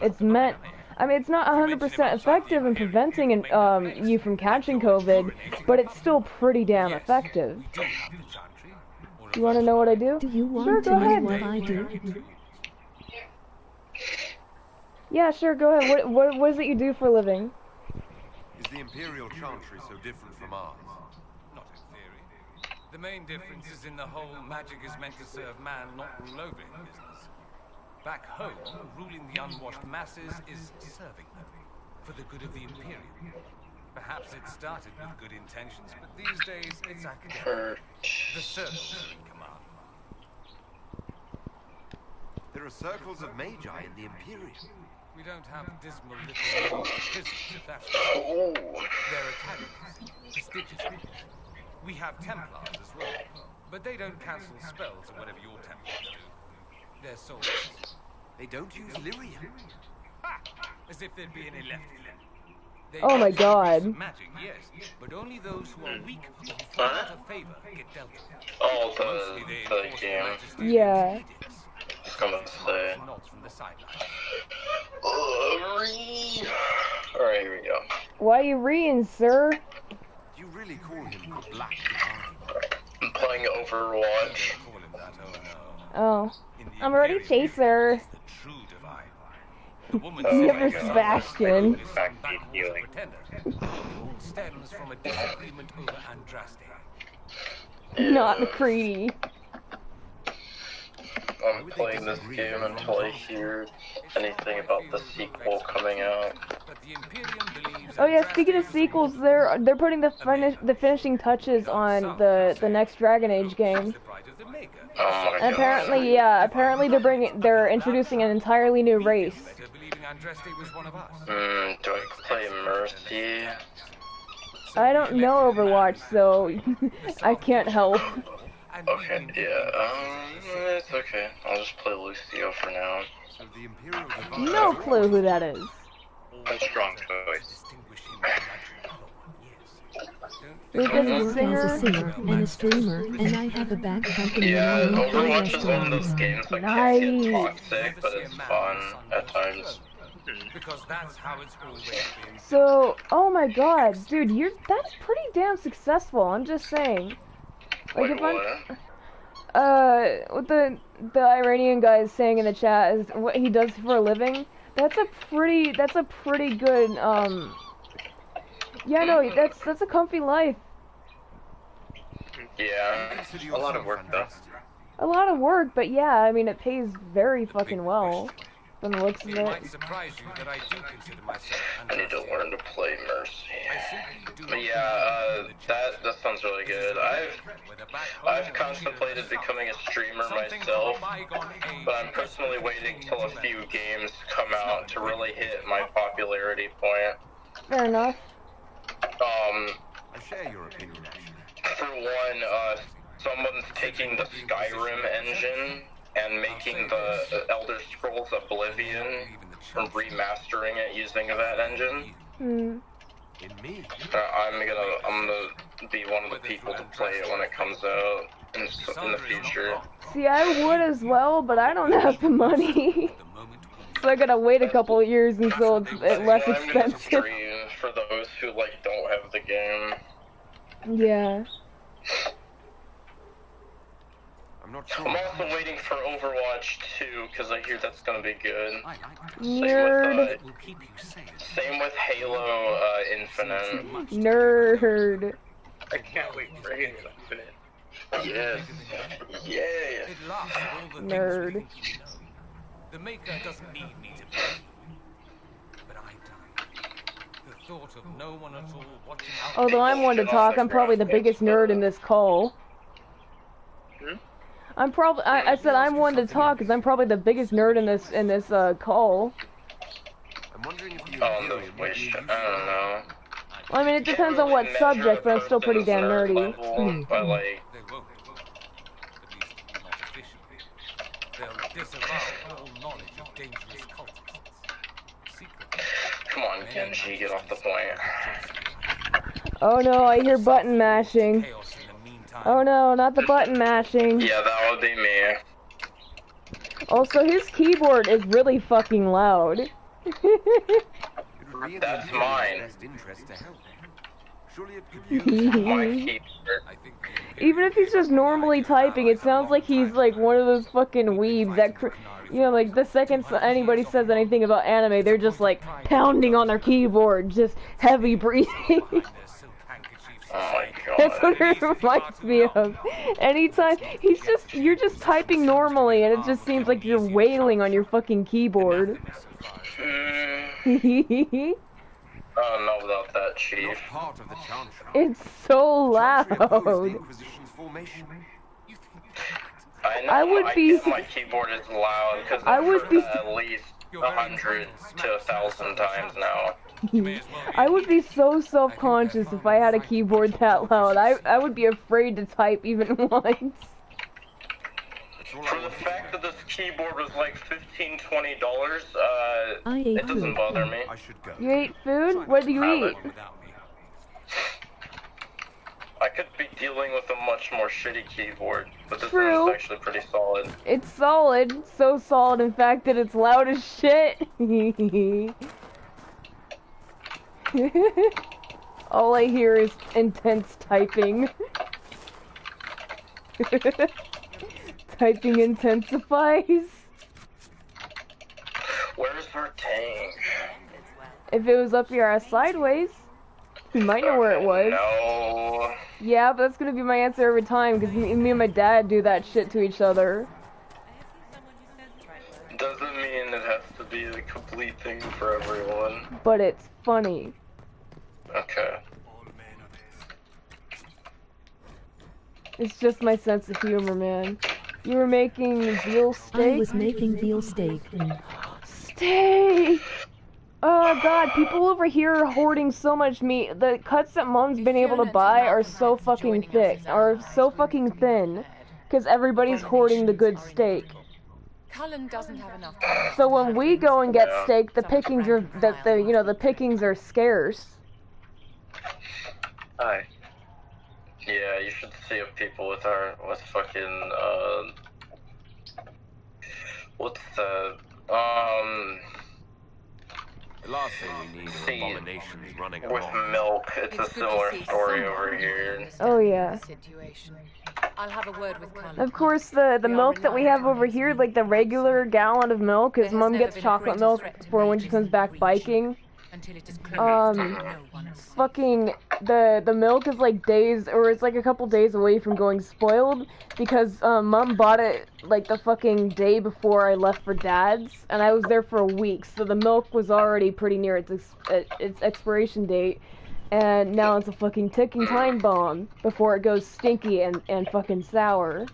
It's meant. I mean, it's not 100% effective in preventing you from catching COVID, but it's still pretty damn effective. You want to know what I do? Do you Sure, want go to know ahead. what I do? Yeah, sure, go ahead. What is it you do for a living? Is the Imperial Chantry so different from ours? Not in theory. The main difference is in the whole magic is meant to serve man, not rule over him business. Back home, ruling the unwashed masses is serving them, for the good of the Imperium. Perhaps it started with good intentions, but these days it's academic. The circles are in command. There are circles of magi in the Imperium. We don't have dismal little prisons, if that's right. Oh. They're academies, prestigious ones. We have Templars as well, but they don't cancel spells or whatever your Templars do. They're soldiers. They don't use lyrium. Ha! As if there'd be any left of them. They Oh my use God. magic, yes, but only those who are weak or who fall out of favor get dealt with. Oh, Mostly they the enforce game. Majesty's Yeah. edicts. I'm gonna say. Nods from the sidelines. Alright, here we go. Why you reading, sir? Do you really call him the Black Divine? I'm playing Overwatch. Call him that, oh no. Oh, In the I'm already Imperium, Chaser. it's the true divine. The woman Never sitting Sebastian. beside her is back healing. Pretender. It all stems from a disagreement over Andraste. Not McCready. I'm playing this game until I hear anything about the sequel coming out. But the Imperium believes Oh yeah, Andraste speaking of was sequels, they're putting the finishing touches on the next Dragon Age game. the bride of the Maker. Oh my And apparently they're introducing an entirely new race. Better believing Andraste was one of us. Do I play Mercy? I don't know Overwatch, so I can't help. Okay, yeah, it's okay. I'll just play Lucio for now. So the Imperial Divine... No clue who that is. A strong choice. Distinguish him from that other one, yes. Who's I this, a work as a singer? singer and a streamer, and I have a bad company Yeah, and I own Overwatch is one of restaurants. those games that can get Nice. toxic, but it's fun at times. Because that's how it's always been. So, oh my god, dude, that's pretty damn successful, I'm just saying. Like Wait, if what? what the Iranian guy is saying in the chat is what he does for a living. That's a pretty good yeah, no, that's a comfy life. Yeah, a lot of work though. A lot of work, but yeah, I mean it pays very fucking well from the looks of It it. might surprise you that I do consider myself I need to unjust. learn to play Mercy. I simply do But not yeah, believe in the that sounds really good. Whether back home I've or contemplated here in the becoming a streamer Something myself, from a bygone age but I'm personally waiting till a few games come out to really hit my popularity point. Fair enough. I share your opinion, actually. For one, someone's taking the Skyrim engine and making the Elder Scrolls Oblivion and remastering it using that engine. Hmm. In me. I'm gonna be one of the people to play it when it comes out in the future. See, I would as well, but I don't have the money. So I gotta wait a couple of years until it's less Well, I'm gonna expensive. stream for those who like don't have the game. Yeah. I'm not sure. I'm also waiting for Overwatch 2 because I hear that's gonna be good. Nerd. Same with Halo Infinite. Nerd. I can't wait for Halo Infinite. Yes. Yes. Nerd. The Maker doesn't need me to play, but I don't. The thought of no one at all watching out. Although I'm one to talk, I'm probably the biggest nerd in this call. I said I'm one to talk because I'm probably the biggest nerd in this call. I'm wondering if you I don't know. Well, I mean, it depends on what subject, but I'm still pretty damn nerdy. But like, They won't. At least not officially. They'll disavow all knowledge of dangerous cultists. Secretly. come on, Genji, get off the point. Oh no, I hear button mashing. Chaos in the meantime. Oh no, not the button mashing. Yeah, that would be me. Also, his keyboard is really fucking loud. It would really That's be in mine. his best interest to help. Surely it could use My keyboard. I think Even if he's just normally typing, it sounds like he's like one of those fucking weebs that, you know, like the second anybody says anything about anime, they're just like pounding on their keyboard, just heavy breathing. Oh my That's what god. it reminds me of. Anytime you're just typing normally, and it just seems like you're wailing on your fucking keyboard. I don't know about that, Chief. not part of the Chantry. It's so Chantry opposed the loud. Inquisition's formation. I know. I would be- get my keyboard is loud because I I've would heard be- that at least 100 to 1,000 times now. I would be so self-conscious if I had a keyboard that loud. I would be afraid to type even once. For the fact that this keyboard was like $15–20, I ate it doesn't food. bother me. I should go. You ate food? What do you eat? I could be dealing with a much more shitty keyboard, but this True. one is actually pretty solid. It's solid. So solid, in fact, that it's loud as shit. All I hear is intense typing. Typing intensifies. Where's our tank? If it was up your ass sideways, you might know where it was. No. Yeah, but that's gonna be my answer every time, because me and my dad do that shit to each other. Doesn't mean it has to be a complete thing for everyone. But it's funny. Okay. It's just my sense of humor, man. You were making veal steak? I was making veal steak. Steak! Oh god, people over here are hoarding so much meat. The cuts that Mom's been able to buy are so fucking thick, are so fucking thin. Because everybody's hoarding the good steak. Cullen doesn't have enough. So when we go and get Yeah. steak, the pickings are, the pickings are scarce. Hi. Yeah, you should see people with fucking, what's the, The last thing we need See, are abominations running with amok. milk. It's a It's good to similar see story someone over who here. understands Oh, yeah. the situation. I'll have a word with Cullen. Of course, the milk that we have over here, like the regular gallon of milk, his mom gets chocolate milk for when she comes back biking. Until it is closed, no one is safe. Fucking the milk is like days, or it's like a couple days away from going spoiled because mom bought it like the fucking day before I left for dad's, and I was there for a week, so the milk was already pretty near its expiration date, and now it's a fucking ticking time bomb before it goes stinky and fucking sour.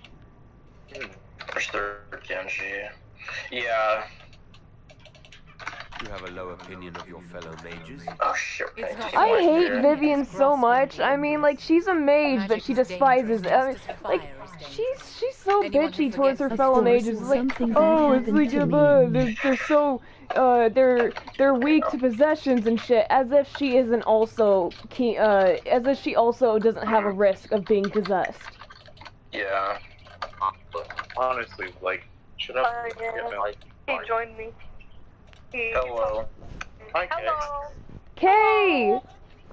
Mr. Genji. Yeah. You have a low opinion of your fellow mages? Oh shit. It's not I fair. hate Vivian so much. I mean, like, she's a mage, but she despises. I mean, like, she's so bitchy towards her fellow mages. It's like, something bad oh, it's happened like to they're so they're weak to possessions and shit. As if she isn't also as if she also doesn't have a risk of being possessed. Yeah. Honestly, like, should I? He joined me. Hello. Hi, Kay. Hello. Kay,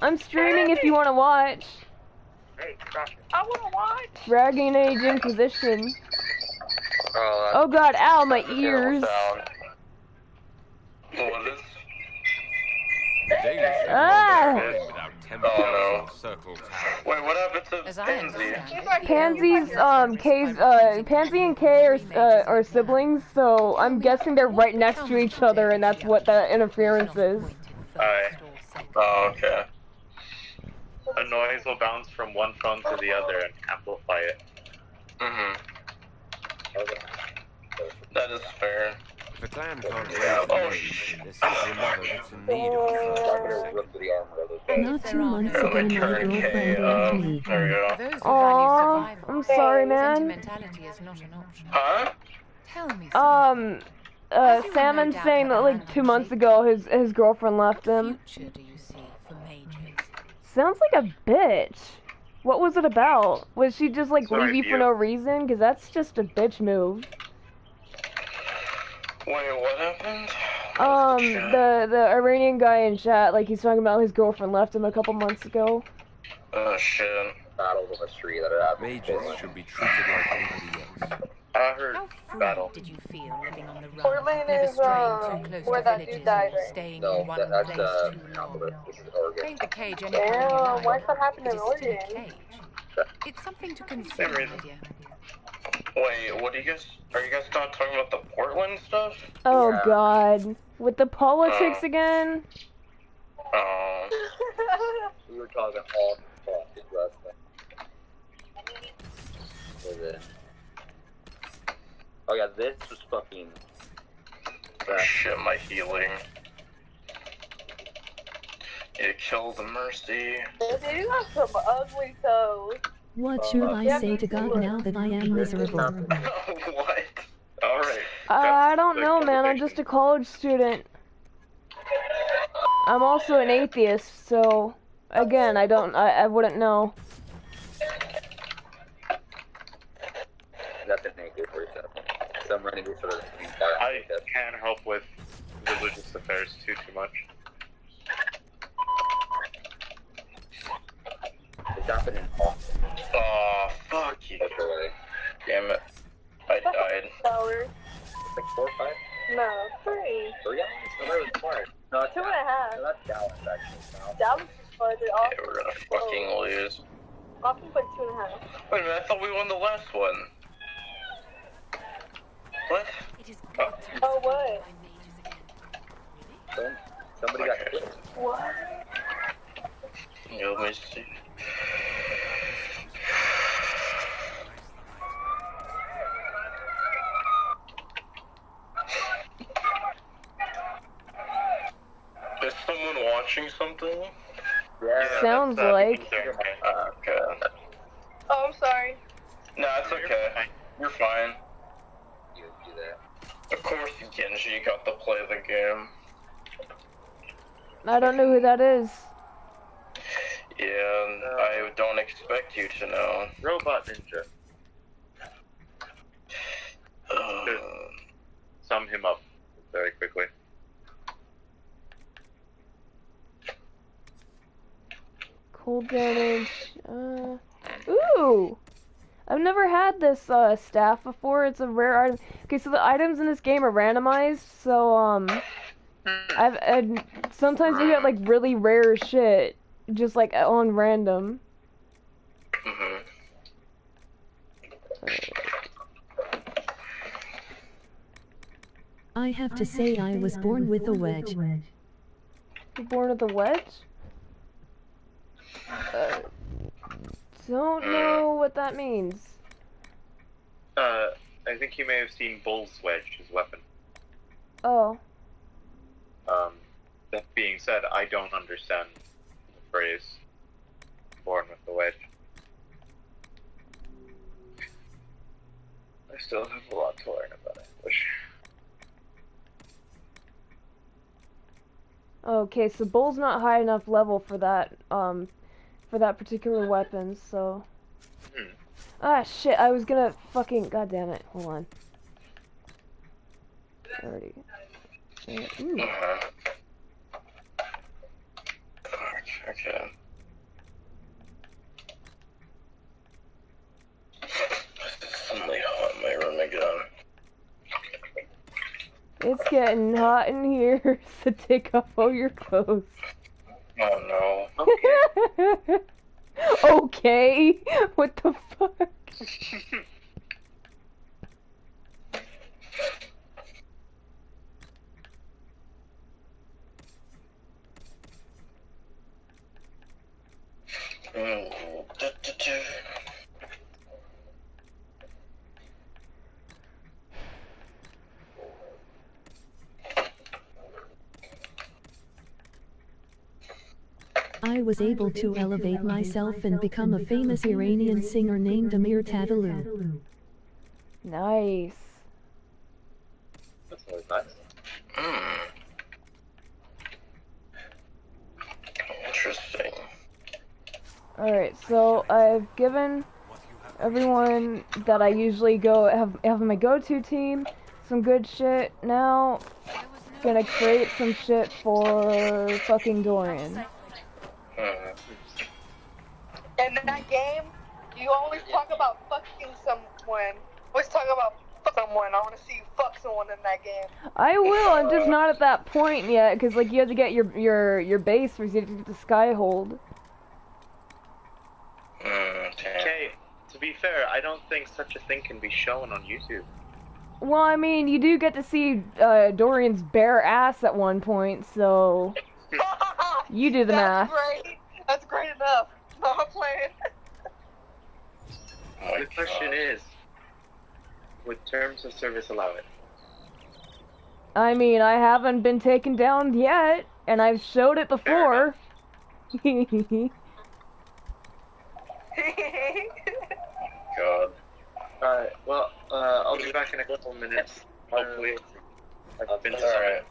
I'm streaming if you want to watch. Hey, I want to watch. Dragon Age Inquisition. Oh Oh god, ow, my ears. What is? Danish Ah! without temple Oh, no. or circle tower. Wait, what happened to As I Pansy? understand it, Pansy and Kay are siblings, so I'm guessing they're right next to each other, and that's what the interference is. Alright. Oh, okay. A noise will bounce from one phone to the other and amplify it. Mm-hmm. That is fair. If a clan can't raise Oh, a mage, there's simply another that's in need of a first. Not 2 months ago, my girlfriend left me. There we go. For those who Aw, value survival, I'm sorry, man. sentimentality is not an option. Huh? Tell me Salmon's saying that like 2 months ago his girlfriend left him. future do you see for mages? Sounds like a bitch. What was it about? Was she just like Sorry, leave you for no reason? Cause that's just a bitch move. Wait, what happened? The Iranian guy in chat, like he's talking about his girlfriend left him a couple months ago. Oh shit. Battles on the street that happened. Mages should be treated like anybody else. I heard How free battle. did you feel living on the run, Portland never is, straying too close where to that dude villages died, or right? staying No, in one that's, place too long? This is Oregon. Paint the cage any color you Damn, like. why's that happening It in is still a Oregon? cage. It's something to consider, Same my reason. dear. Wait, what are you guys not talking about the Portland stuff? Oh Yeah. god. With the politics again? Oh. We were talking all politics last night. What was it? Oh yeah, this was fucking... Shit, my healing. It killed the Mercy. Dude, you got some ugly toes. What should I say to God now that I am miserable? What? Alright. I don't know, man. I'm just a college student. I'm also an atheist, so again, I wouldn't know. That's an anchor for yourself. Some running this sort of thing. I can't help with religious affairs too much. It's happened in Austin. Oh, fuck you. That's really... Damn it. I died. Hours. It's like 4 or 5? No, 3. 3 hours? No, that was smart. No, it's 2.5. No, that's Dallas, actually. No. Dallas is fun, but Yeah, Austin. we're gonna fucking lose. Austin's like 2.5. Wait a minute, I thought we won the last one. What? It is Oh, what? Somebody got Okay. clipped. What? Yeah, let me see. Is someone watching something? Yeah. Sounds that's, like. Okay. Oh, I'm sorry. No, it's okay. You're fine. You do that. Of course, Genji got to play the game. I don't know who that is. Yeah, I don't expect you to know. Robot Ninja. Sum him up very quickly. Cold damage. Ooh! I've never had this staff before. It's a rare item. Okay, so the items in this game are randomized. So I've sometimes you get like really rare shit, just like on random. I have to say I was born with a wedge. You're born with a wedge? Don't know what that means. I think you may have seen Bull's wedge, his weapon. Oh. That being said, I don't understand the phrase born with a wedge. I still have a lot to learn about English. Okay, so Bull's not high enough level for that particular weapon, so... Ah, shit, I was gonna fucking... God damn it, hold on. Alrighty. Ooh. Okay. It's suddenly hot in my room again. It's getting hot in here, so take off all your clothes. Oh no. Okay. Okay? What the fuck? I was able to elevate myself and become a famous Iranian singer named Amir Tadaloo. Nice. That's always nice. Interesting. Alright, so I've given everyone that I usually have my go-to team some good shit. Now, gonna create some shit for fucking Dorian. In that game, you always talk about fucking someone. Always talk about someone. I want to see you fuck someone in that game. I will. I'm just not at that point yet, because like you have to get your base first. You have to get the Skyhold. Okay, to be fair, I don't think such a thing can be shown on YouTube. Well, I mean, you do get to see Dorian's bare ass at one point, so you do the math. Great. That's great enough. No, I'm playing. The question is, would terms of service allow it? I mean, I haven't been taken down yet, and I've showed it before. God. Alright, well, I'll be back in a couple minutes. Hopefully. I've been Alright.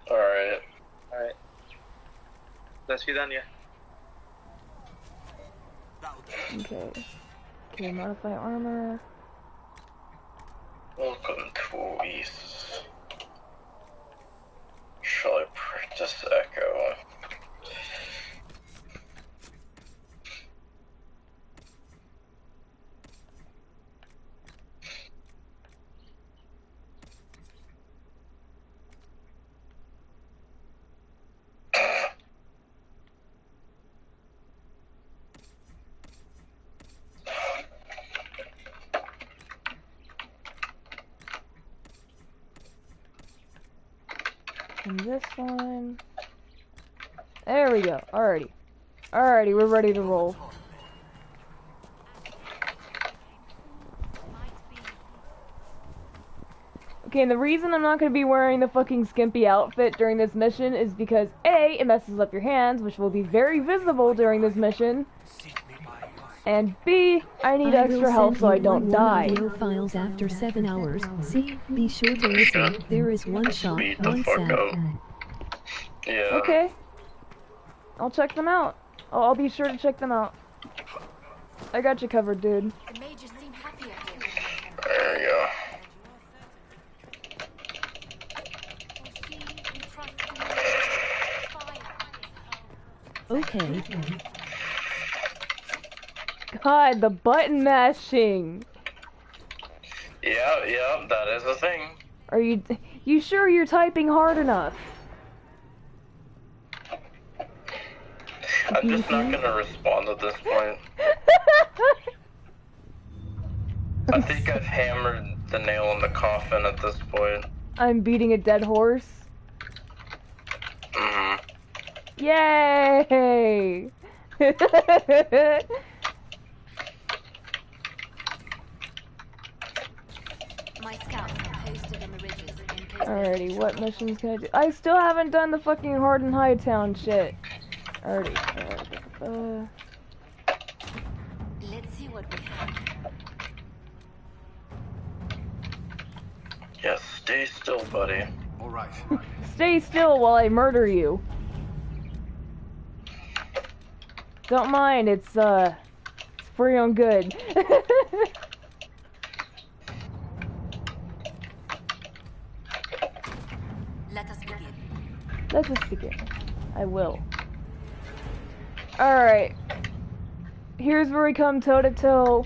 Alright. Alright. До свидания. Okay. Okay, modify armor. Welcome to East. Shall I practice Echo? And this one. There we go. Alrighty. Alrighty, we're ready to roll. Okay, and the reason I'm not going to be wearing the fucking skimpy outfit during this mission is because A, it messes up your hands, which will be very visible during this mission. And B, I need extra health so I don't die. Audio files after 7 hours. See, be sure to listen. There is one shot, one sound. Yeah. Okay. I'll check them out. I'll be sure to check them out. I got you covered, dude. The mages seem happier here. There you go. Okay. God, the button mashing. Yeah, that is a thing. Are you sure you're typing hard enough? I'm just not gonna respond at this point. I think I've hammered the nail in the coffin at this point. I'm beating a dead horse. Mm-hmm. Yay! My scouts are posted on the ridges in case. Alrighty, what missions can I do? I still haven't done the fucking Hardened Hightown shit. Alrighty. Let's see what we have. Yes, stay still, buddy. All right. Stay still while I murder you. Don't mind, it's for your own good. Let us begin. Let us begin. I will. Alright. Here's where we come toe to toe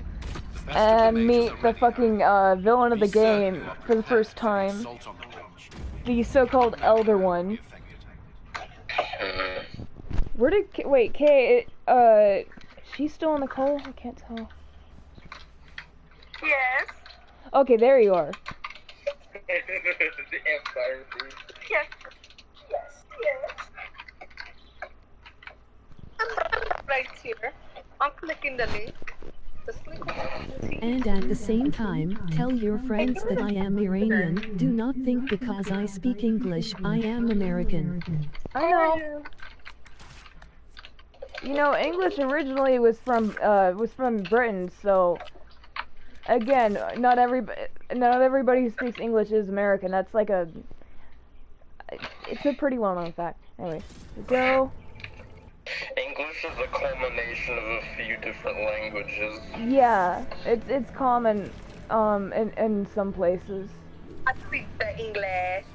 and meet the fucking villain of the game for the first time. The so-called Elder One. Where did wait, Kay, she's still in the call? I can't tell. Yes. Okay, there you are. The Empire thing. Yes. I'm right here. I'm clicking the link. The sleep. And at the same time, tell your friends that I am Iranian. Do not think because I speak English, I am American. I know. You know, English originally was from Britain, so again, not everybody who speaks English is American. That's like it's a pretty well-known fact. Anyway, go. English is a culmination of a few different languages. Yeah, it's common in some places. I speak the English.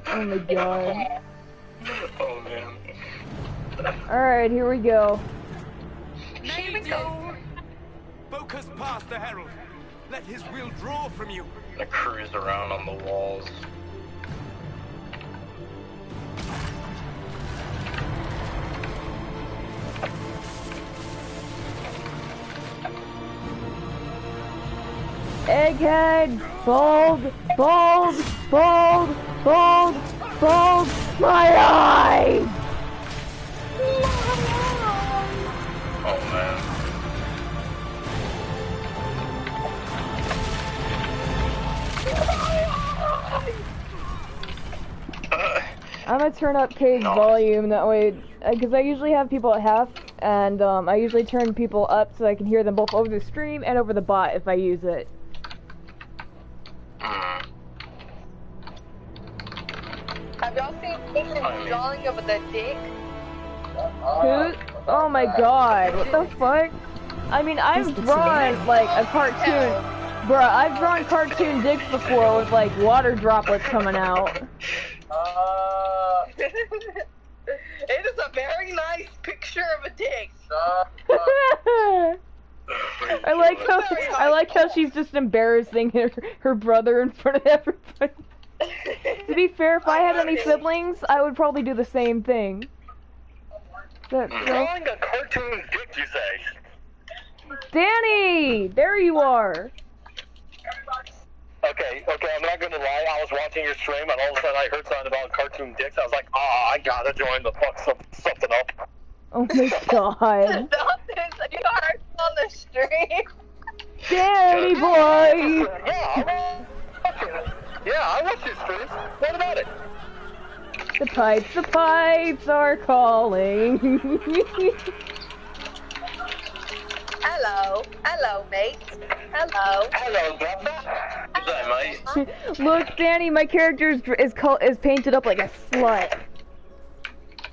Oh my god. Oh man. Alright, here we go. Here we go. Focus past the herald. Let his will draw from you. I cruise around on the walls. Egghead! Bold! Bold! Bold! Bold! Bold! My eyes! Oh man. I'm gonna turn up Kay's volume that way, because I usually have people at half, and I usually turn people up so I can hear them both over the stream and over the bot if I use it. Have y'all seen Nathan's drawing of the dick? Who? Oh my god, what the fuck? I mean, I've drawn, like, a cartoon. Bruh, I've drawn cartoon dicks before with, like, water droplets coming out. It is a very nice picture of a dick. I like how she's just embarrassing her brother in front of everybody. To be fair, if I had any siblings, I would probably do the same thing. Drawing a cartoon dick, you say? Danny! There you are! Okay, I'm not gonna lie, I was watching your stream and all of a sudden I heard something about cartoon dicks. I was like, I gotta join the fuck something up. Oh my god. You are on the stream. Danny boy! Yeah, I watch your streams. What about it? The pipes are calling. Hello, mate. Hello, brother. What's that, mate? Look, Danny, my character is painted up like a slut.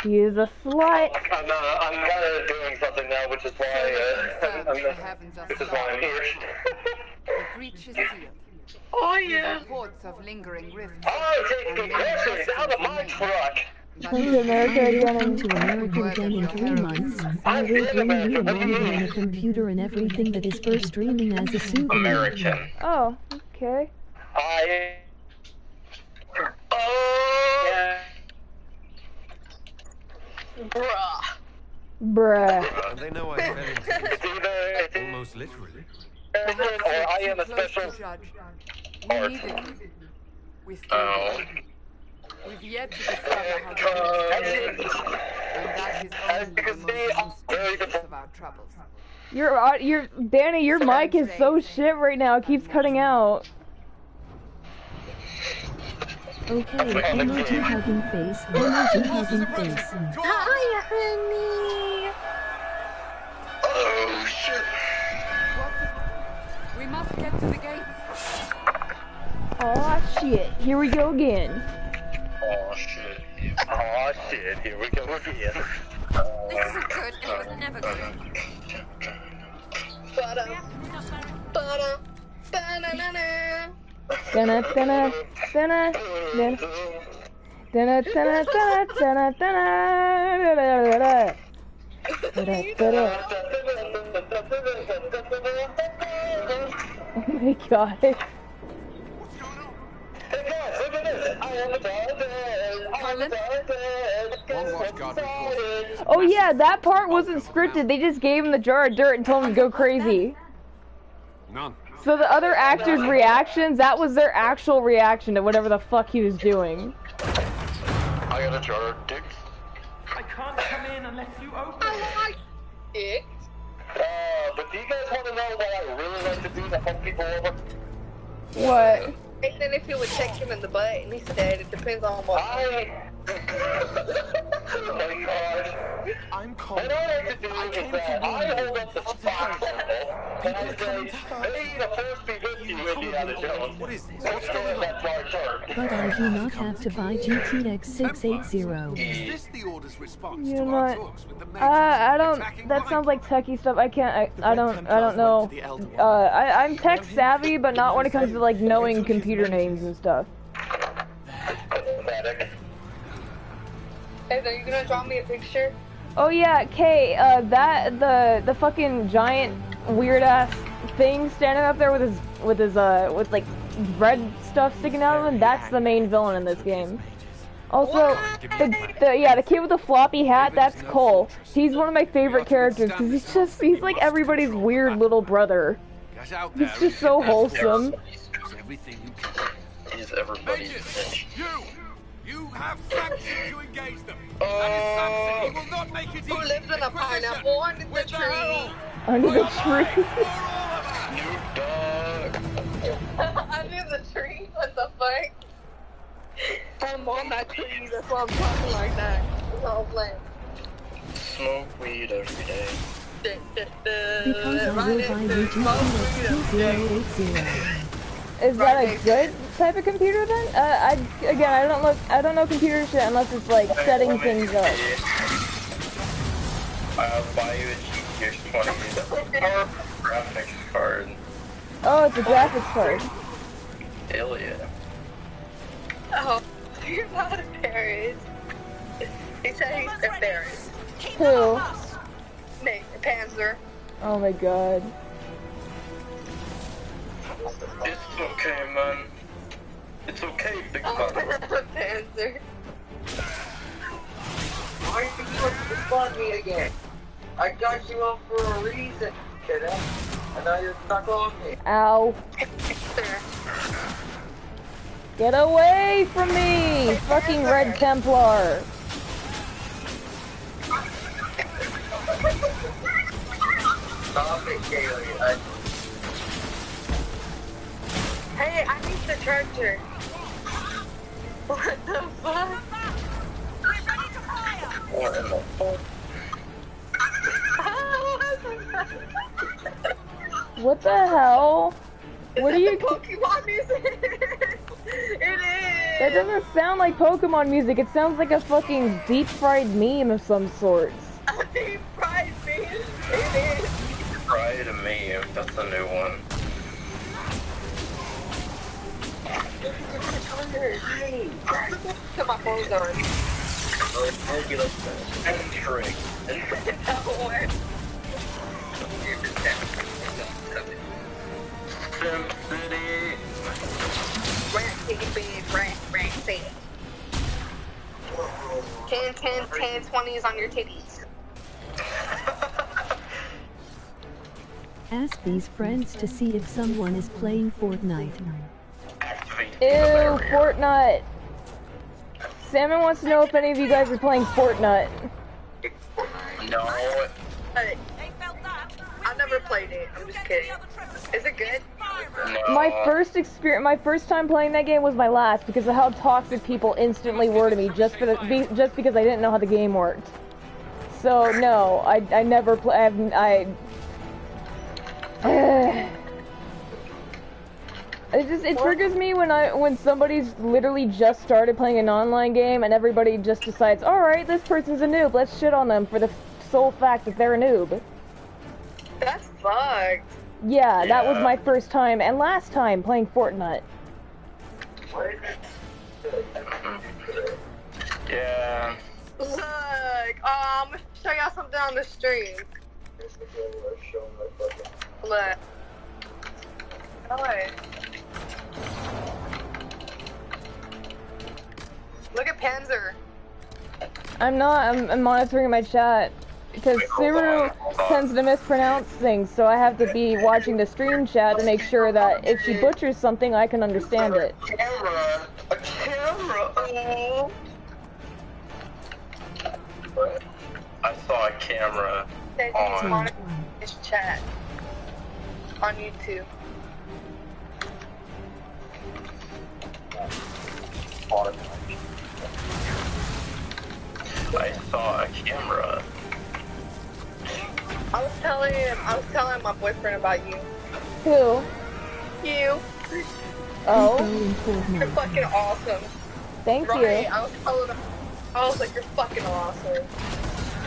He is a slut. I'm doing something now, which is why I'm here. The breach is sealed. Oh yeah. Reports of lingering rifts. Oh, take the groceries out of my truck. Came to America again in 3 months. I will bring you a monitor and a computer and everything that is for streaming as a souvenir. American. Oh, okay. Bruh. And they know I fell into it. Almost literally. Or I am a special. We needed you. We still do. We've yet to discover how to and that is only the most mysterious of our troubles. You're Danny, your mic is so shit right now, it keeps cutting out. Okay, emoji hugging face, emoji hugging face. Hi, honey. Oh shit. We must get to the gates. Aw shit, here we go again. Oh shit. Oh shit, here we go again. This isn't good, and it was never good. Dana dana dana dana dana dana dana dana dana. Oh my god. Oh yeah, that part wasn't scripted. They just gave him the jar of dirt and told him to go crazy. None. So the other actors' reactions, that was their actual reaction to whatever the fuck he was doing. I got a jar of dicks. I can't come in unless you open it. I like dicks. But do you guys want to know what I really like to do to help people over? What? And then if you would check him in the butt, and he said it depends on what. Oh my god. I'm cold. What I like to do is that I hold up the spot symbol, and I say, may the force be with you, Indiana Jones. What is this? Let's go with that jar jar. But I do not have to buy GTX 680. Is this the order's response You to know our what? talks with the majors I don't. attacking That Mike? sounds like techie stuff. I can't. I don't know. I'm tech savvy, but not when it comes to like knowing computer names and stuff. Pathetic. Hey, are you gonna draw me a picture? Oh yeah, Kay. The fucking giant weird ass thing standing up there with like red stuff sticking out of him. That's the main villain in this game. Also, the kid with the floppy hat, that's Cole. He's one of my favorite characters because he's like everybody's weird little brother. He's just so wholesome. Everything you can. He's everybody's Majors, you have sanctioned to engage them. And his sanctity will not make it easy. Who lives in a pineapple under the tree? Under the tree. Under the tree? What the fuck? I'm on that tree, that's why I'm talking like that. That's all I'm playing. Smoke weed every day. Because I will buy you GTX 2080. Is that a good type of computer then? I don't know computer shit unless it's like setting things up. I'll buy you a GTX 2080 graphics card. Oh, it's a graphics card. Hell yeah. Oh, you're not embarrassed. He said he's embarrassed. Who? Nate, Panzer. Oh my god. It's okay, man. It's okay, big man. Panzer. Why are you trying to respond me again? I got you up for a reason, kiddo. And now you're stuck on me. Ow. Get away from me, fucking Red Templar. Stop it, Kaylee. Hey, I need the charger. What the fuck? What in the fuck? What the hell? What are you? Pokemon music. It is. That doesn't sound like Pokemon music. It sounds like a fucking deep fried meme of some sorts. A deep fried meme. It is. Fried meme. That's a new one. To my phone's already. I'll be like entering. SimCity. Rant city. 10, 20s on your titties. Ask these friends to see if someone is playing Fortnite. Ew, Fortnite. Salmon wants to know if any of you guys are playing Fortnite. No. I've never played it. I'm just kidding. Is it good? No. My first time playing that game was my last because of how toxic people instantly were to me just because I didn't know how the game worked. So no, I never play. It triggers me when somebody's literally just started playing an online game and everybody just decides, all right, this person's a noob, let's shit on them for the sole fact that they're a noob. That's fucked. Yeah, that was my first time and last time playing Fortnite. Yeah. Look, I'm gonna show y'all something on the stream. Look. Look at Panzer. I'm monitoring my chat. Because Subaru tends to mispronounce things, so I have to be watching the stream chat to make sure that if she butchers something, I can understand it. A camera. Oh. I saw a camera on His chat on YouTube. I saw a camera. I was telling my boyfriend about you. Who? You. Oh? You're fucking awesome. Thank you. I was telling him, I was like, you're fucking awesome.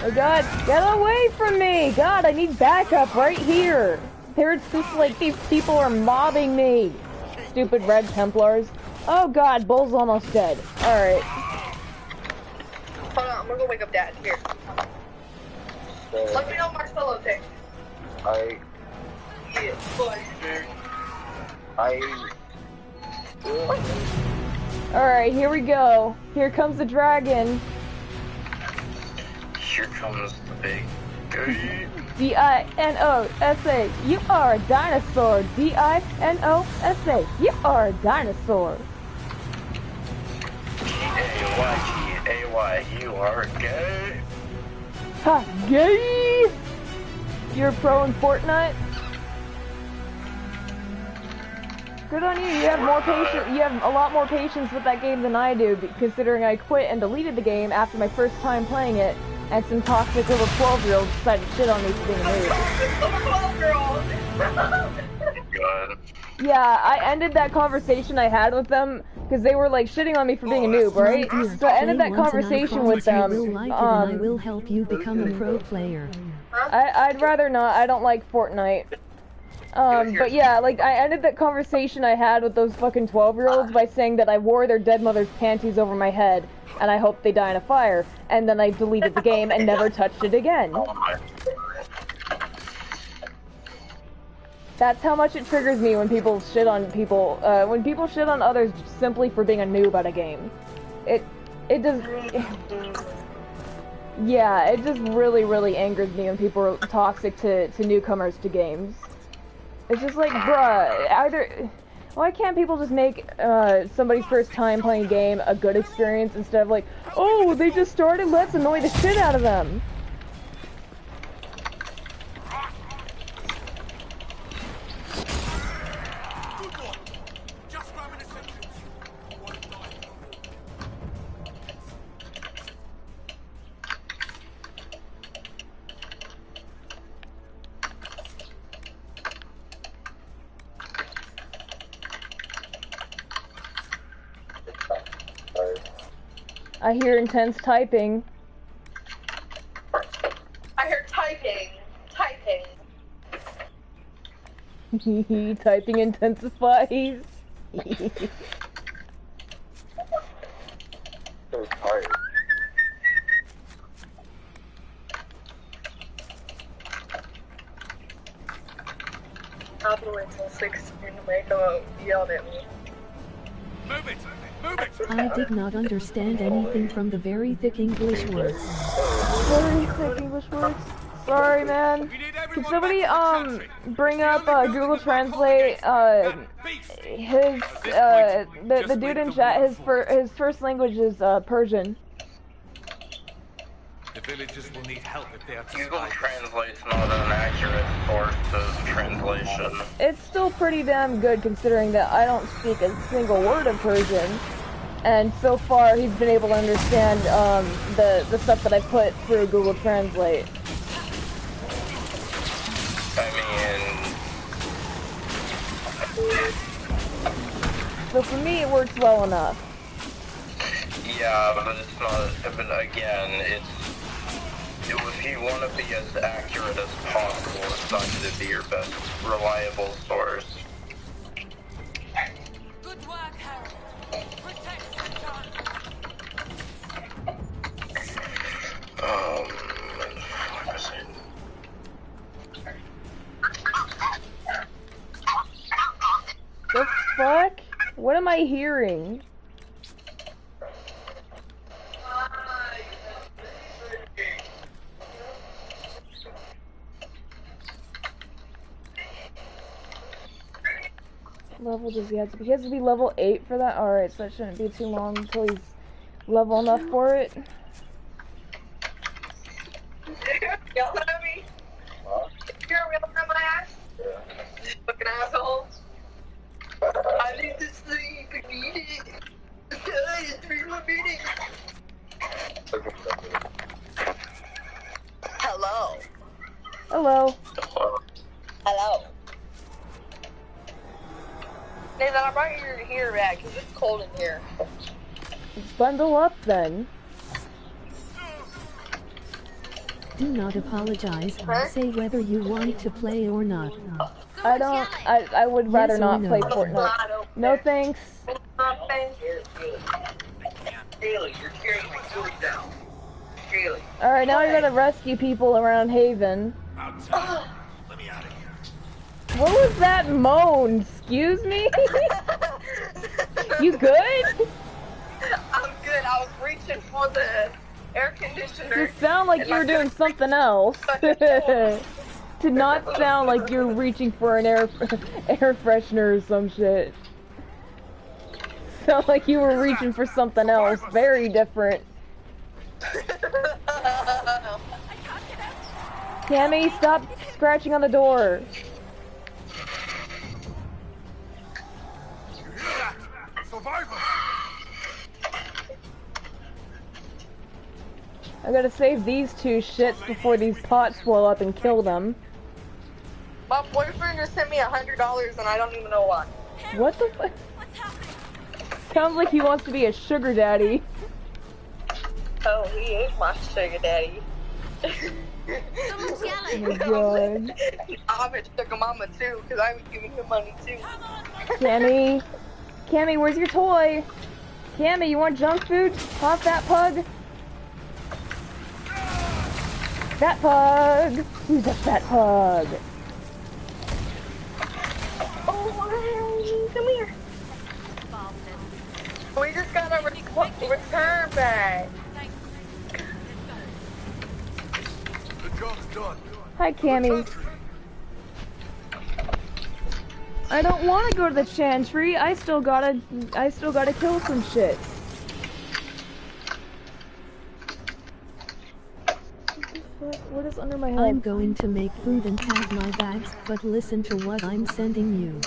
Oh god, get away from me! God, I need backup right here! There's just like these people are mobbing me! Stupid red Templars. Oh god, Bull's almost dead. Alright. Hold on, I'm gonna go wake up Dad. Here. Let me know Marcelo takes. Alright, here we go. Here comes the dragon. Here comes the big guy. D-I-N-O-S-A. You are a dinosaur. D-I-N-O-S-A. You are a dinosaur. G-A-Y-G-A-Y. You are gay. Ha! Gay! You're pro in Fortnite? Good on you. You have more patience. You have a lot more patience with that game than I do, considering I quit and deleted the game after my first time playing it, and some toxic little 12-year-olds decided to shit on me for being a noob. God. Yeah, I ended that conversation I had with them because they were like shitting on me for being a noob, right? So I ended that conversation with them. I will help you become a pro player. I'd rather not. I don't like Fortnite. But yeah, like, I ended that conversation I had with those fucking 12-year-olds by saying that I wore their dead mother's panties over my head, and I hope they die in a fire, and then I deleted the game and never touched it again. That's how much it triggers me when people shit on people, when people shit on others simply for being a noob at a game. It does... Yeah, it just really, really angers me when people are toxic to newcomers to games. It's just like, bruh, either... Why can't people just make somebody's first time playing a game a good experience instead of like, oh, they just started, let's annoy the shit out of them? I hear intense typing. I hear typing. Typing intensifies. So tired. have to wait till 16 to make him yell at me. Move it! Move it! I did not understand anything from the very thick English words. Very thick English words. Sorry, man. Can somebody bring up Google Translate? The dude in chat. His first language is Persian. The villagers will need help if they are to Google survive. Translate's not an accurate source of translation. It's still pretty damn good considering that I don't speak a single word of Persian. And so far, he's been able to understand the stuff that I put through Google Translate. I mean... So for me, it works well enough. Yeah, but it's not... But again, if you want to be as accurate as possible, it's not going to be your best reliable source. Good work, Harold. Protect the town. What was it? The fuck? What am I hearing? Level does he have to be? He has to be level 8 for that? Alright, so that shouldn't be too long until he's level enough for it. Yell at me? You're yelling at my ass? Yeah. Fucking asshole. I need to sleep. I need it. It's 3 more minutes. Hello. Hello. Hello. Nathan, I brought your heater back because it's cold in here. Bundle up then. Do not apologize. Say whether you want to play or not. I would rather Yes or not no? play Fortnite. No thanks. Kaylee, you're carrying my food down. Kaylee. Alright, now I gotta rescue people around Haven. Let me out of here. What was that moan? Excuse me? You good? I'm good. I was reaching for the air conditioner. You sound like you were doing something else. To not sound like you're reaching for an air freshener or some shit. Sound like you were reaching for something else. Very different. Cammy, stop scratching on the door. Survivor! I gotta save these two shits before these pots blow up and kill them. My boyfriend just sent me $100 and I don't even know why. What the fuck? Sounds like he wants to be a sugar daddy. Oh, he is my sugar daddy. Someone's Oh yelling. my god. I'm a sugar mama too, because I was giving him money too. Cammy, Cammy, where's your toy? Cammy, you want junk food? Pop that pug. That pug. Who's a fat pug? Oh, come here. We just got a return back. The job's done. Hi, Cammy. I don't want to go to the chantry. I still gotta kill some shit. What is under my head? I'm going to make food and pack my bags, but listen to what I'm sending you.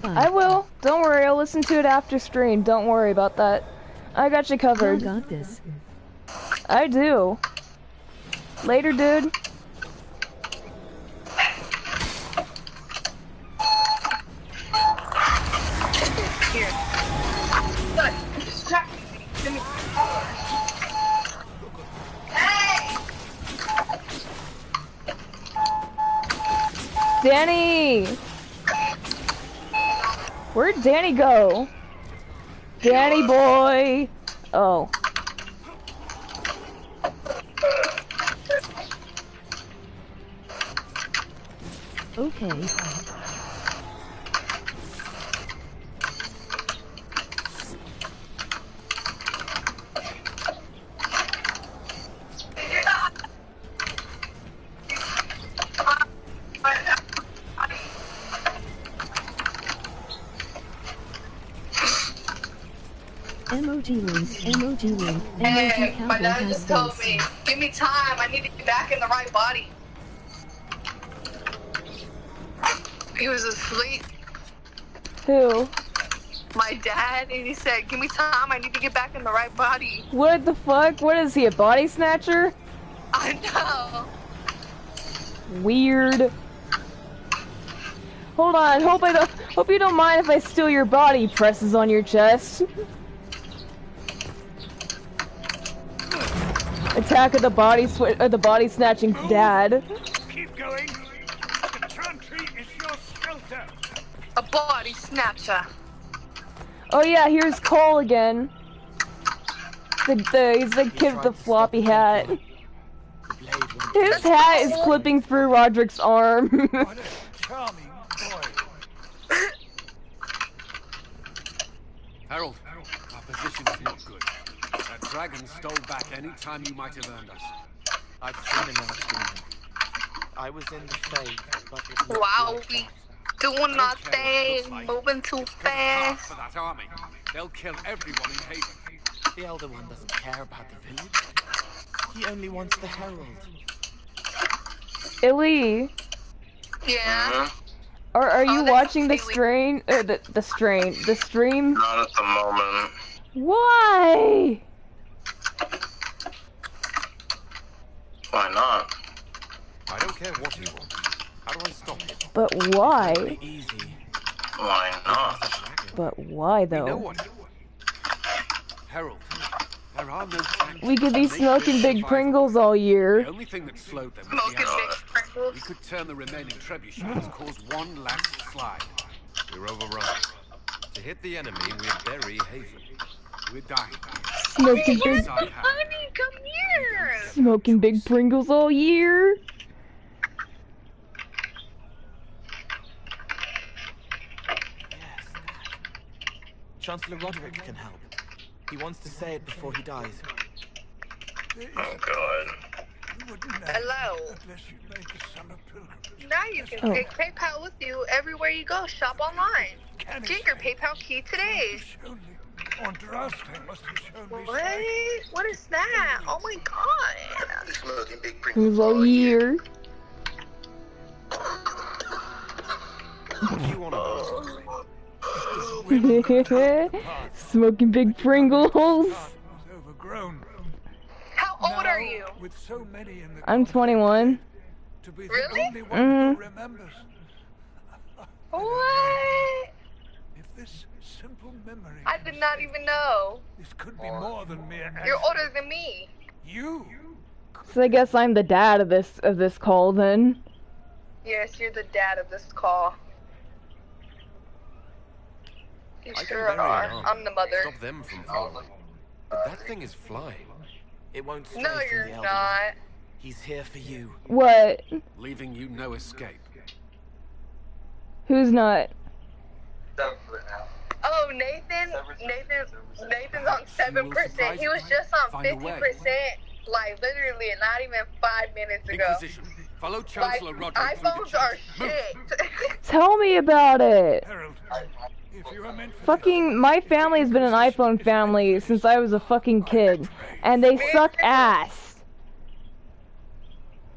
Bye. I will. Don't worry. I'll listen to it after stream. Don't worry about that. I got you I covered. got this. I do. Later, dude. Here. Good. Distract me. Give me. Hey! Danny! Where'd Danny go? Danny boy! Oh. Okay. Emoji link, emoji link, emoji Hey, my cowboy dad has just told face. me, give me time, I need to get back in the right body. He was asleep, Who? my dad, and he said, give me time, I need to get back in the right body. What the fuck? What is he, a body snatcher? I know. Weird. Hold on, hope you don't mind if I steal your body, presses on your chest. Attack of the body snatching dad. Keep going. The chantry is your shelter. A body snatcher. Oh yeah, here's Cole again. He's the kid with the floppy hat. His hat is clipping through Roderick's arm. What a charming boy. Harold, our position's not good. That dragon stole back any time you might have earned us. I've seen him out screaming. I was in the fade, but it looked Wow, like we doing our thing, moving too fast. For that army, they'll kill everyone in Haven. the Elder One doesn't care about the village. He only wants the Herald. Illy, Yeah. are you that's watching the completely- the stream? Not at the moment. Why? Why not? I don't care what you want. How do I stop it? But why? Easy. Why not? But why You know though? what? Harold, there are no tanks. We could be They smoking will big survive. Pringles all The year. only thing that slowed them was Smoking the big answer. sprinkles. We could turn the remaining trebuchets, cause one last slide. We're overrun. To hit the enemy, we'd bury Haven. We're dying. Smoking big, Inside half. Honey, come here. smoking big Pringles all year. Yes, Chancellor Roderick can help. He wants to say it before he dies. Oh god. Hello. Unless you make a summer pilgrimage. Now you can Oh. take PayPal with you everywhere you go. Shop online. Get your PayPal key today. Shown me. Andraste must have shown me. What? What is that? Oh my god. Smoking big Pringles all year. What do you want to Smoking big Pringles. Was overgrown. How old are you? With so many in the I'm 21. to be Really? the only one Mhm. who remembers. What? If this simple memory. I did not even know. This could be more than mere. You're accident. older than me. You. So I guess I'm the dad of this call then. Yes, you're the dad of this call. You I can sure bury an are. army. I'm the mother. Stop them from following. But that thing is flying. It won't stray No, from you're the Elder not. One. He's here for you. What? Leaving you no escape. Who's not? Oh, Nathan's on 7%. He was just on Find a way. 50%, like literally not even 5 minutes ago. Inquisition. Follow Like, Chancellor Roderick through the iPhones are church. shit. Tell me about it. Harold. If you are meant for Fucking, my family has been an iPhone family since I was a fucking kid. And they suck ass.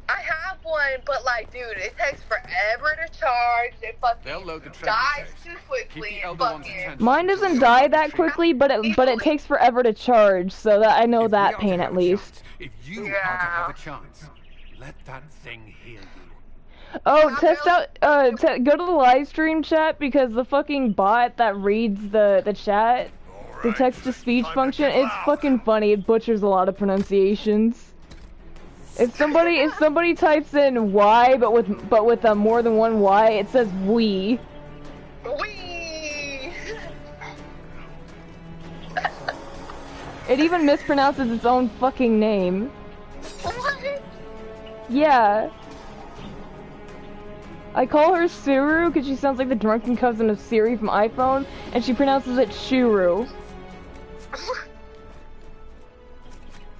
I have one, but like, dude, it takes forever to charge. It They'll fucking load the dies trebuchets. too Keep quickly. the And Elder One's fucking. attention. Mine doesn't die that quickly, but it takes forever to charge, so that I know If we that are to pain have at a least. chance, if you are to Yeah. have a chance, let that thing hear you. Oh, test out, go to the live stream chat, because the fucking bot that reads the chat, the text-to-speech function, it's fucking funny. It butchers a lot of pronunciations. If somebody types in Y, but with more than one Y, it says we. Wee! It even mispronounces its own fucking name. What? Yeah. I call her Suru because she sounds like the drunken cousin of Siri from iPhone, and she pronounces it Shuru.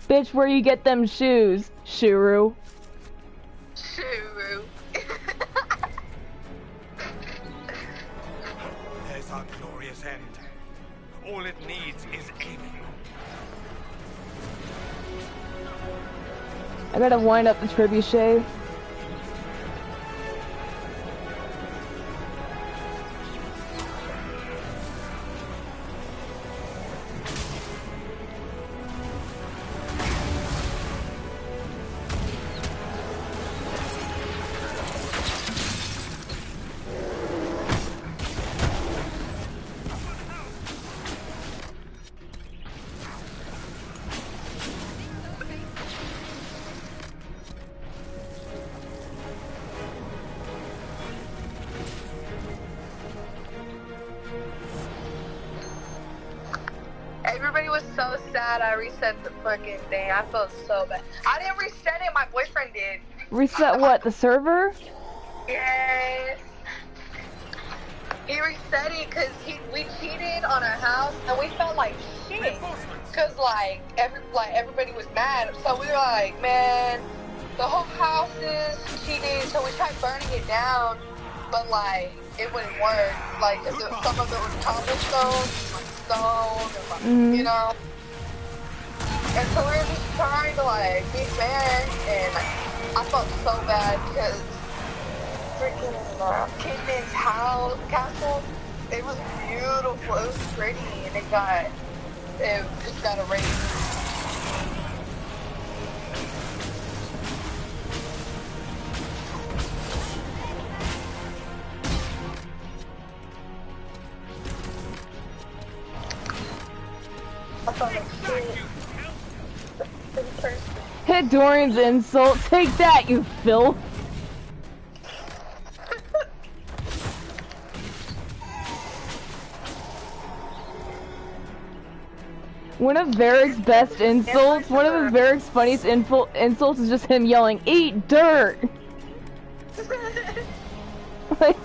Bitch, where you get them shoes, Shuru? Shuru. There's our glorious end. All it needs is aiming. I gotta wind up the trebuchet. Everybody was so sad I reset the fucking thing. I felt so bad. I didn't reset it, my boyfriend did. Reset what? The server? Yes. He reset it because we cheated on our house and we felt like shit. Because like everybody was mad. So we were like, man, the whole house is cheating. So we tried burning it down, but like it wouldn't work. Like cause some of it was cobblestone, like stone, and like, you know. And so we were just trying to like be fair, and I felt so bad because freaking Kidman's house castle, it was beautiful, it was pretty, and it just got erased. Hit Dorian's insult. Take that, you filth. One of Varric's best insults, one of Varric's funniest insults is just him yelling, "Eat dirt!" Like,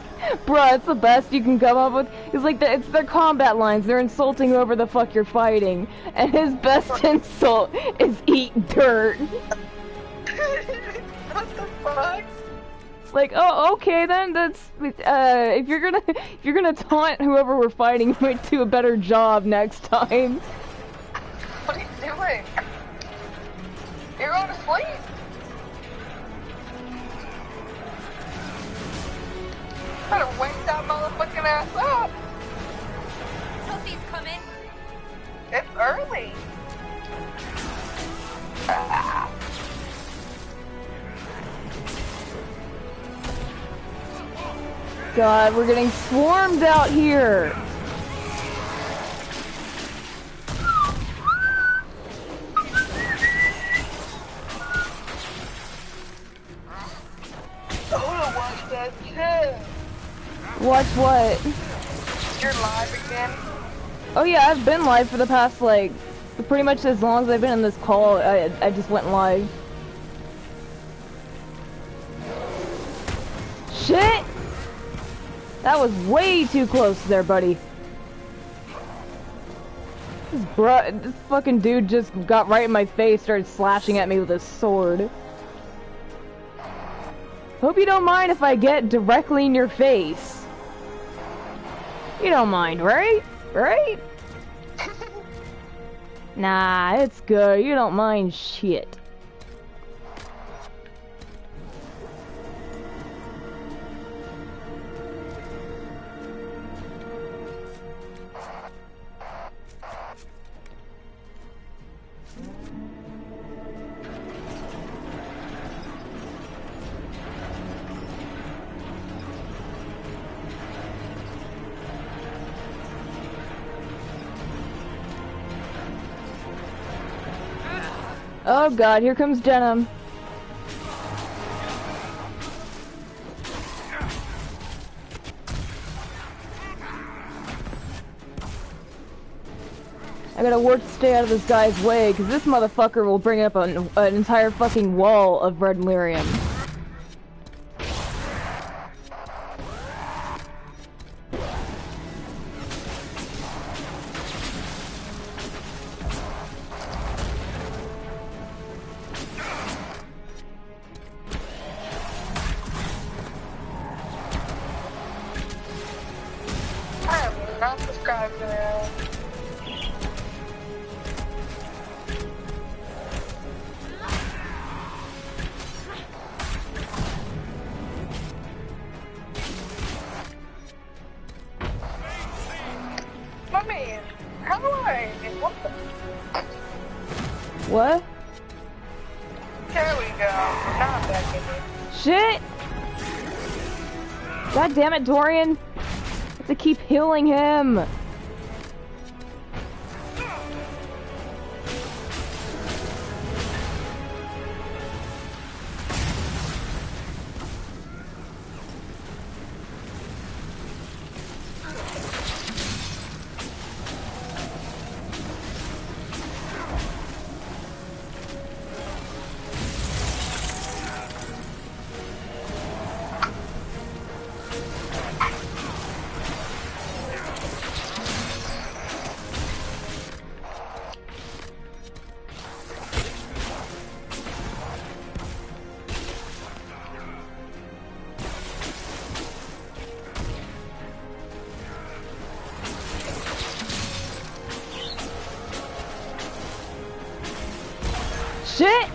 bruh, it's the best you can come up with. It's like, it's their combat lines, they're insulting whoever the fuck you're fighting. And his best insult is "eat dirt." What the fuck? It's like, oh, okay then, that's, if you're gonna taunt whoever we're fighting, you might do a better job next time. What are you doing? You're going to sleep? Better wake that motherfucking ass up. Tuffy's coming. It's early. God, we're getting swarmed out here. I wanna watch that too. Watch what? You're live again? Oh yeah, I've been live for the past, like, pretty much as long as I've been in this call, I just went live. Shit! That was way too close there, buddy. This fucking dude just got right in my face, started slashing at me with his sword. Hope you don't mind if I get directly in your face. You don't mind, right? Right? Nah, it's good. You don't mind shit. Oh god, here comes Denim. I gotta work to stay out of this guy's way, because this motherfucker will bring up an entire fucking wall of red lyrium. I am not subscribed to that. How do I? What the? What? There we go. Now I'm back in here. Shit! God damn it, Dorian! I have to keep healing him! Shit!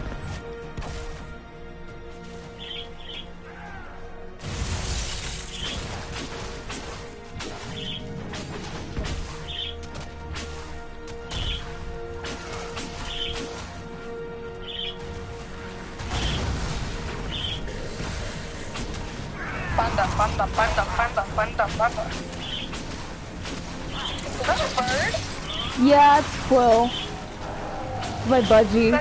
Panda, panda, panda, panda, panda, panda. Is that a bird? Yeah, it's Quill. My budgie.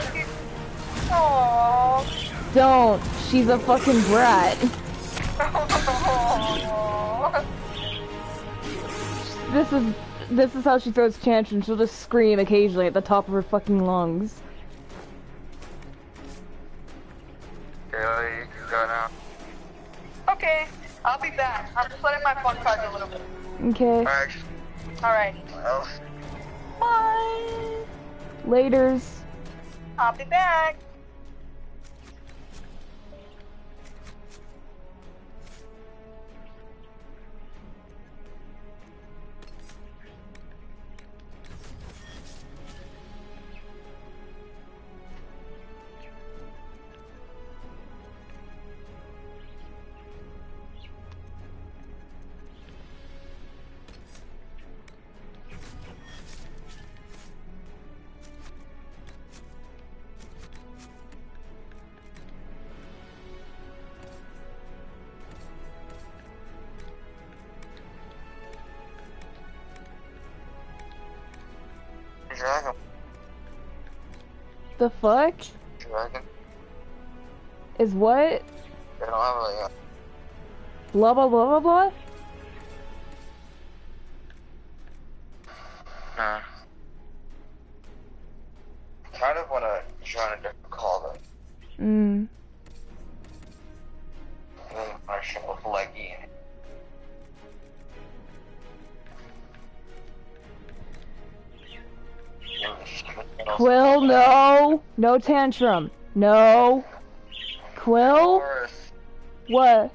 Aww. Don't. She's a fucking brat. This is how she throws tantrums. She'll just scream occasionally at the top of her fucking lungs. Okay, you can go now. Okay, I'll be back. I'm just letting my phone charge a little bit. Okay. Alright. Bye. Laters. I'll be back. Dragon. The fuck? Dragon. Is what? They don't have really Blah blah blah blah blah? Nah. Kind of want to join a different call though. Mm. I show with Leggy. Quill, no! No tantrum. No. Quill? What?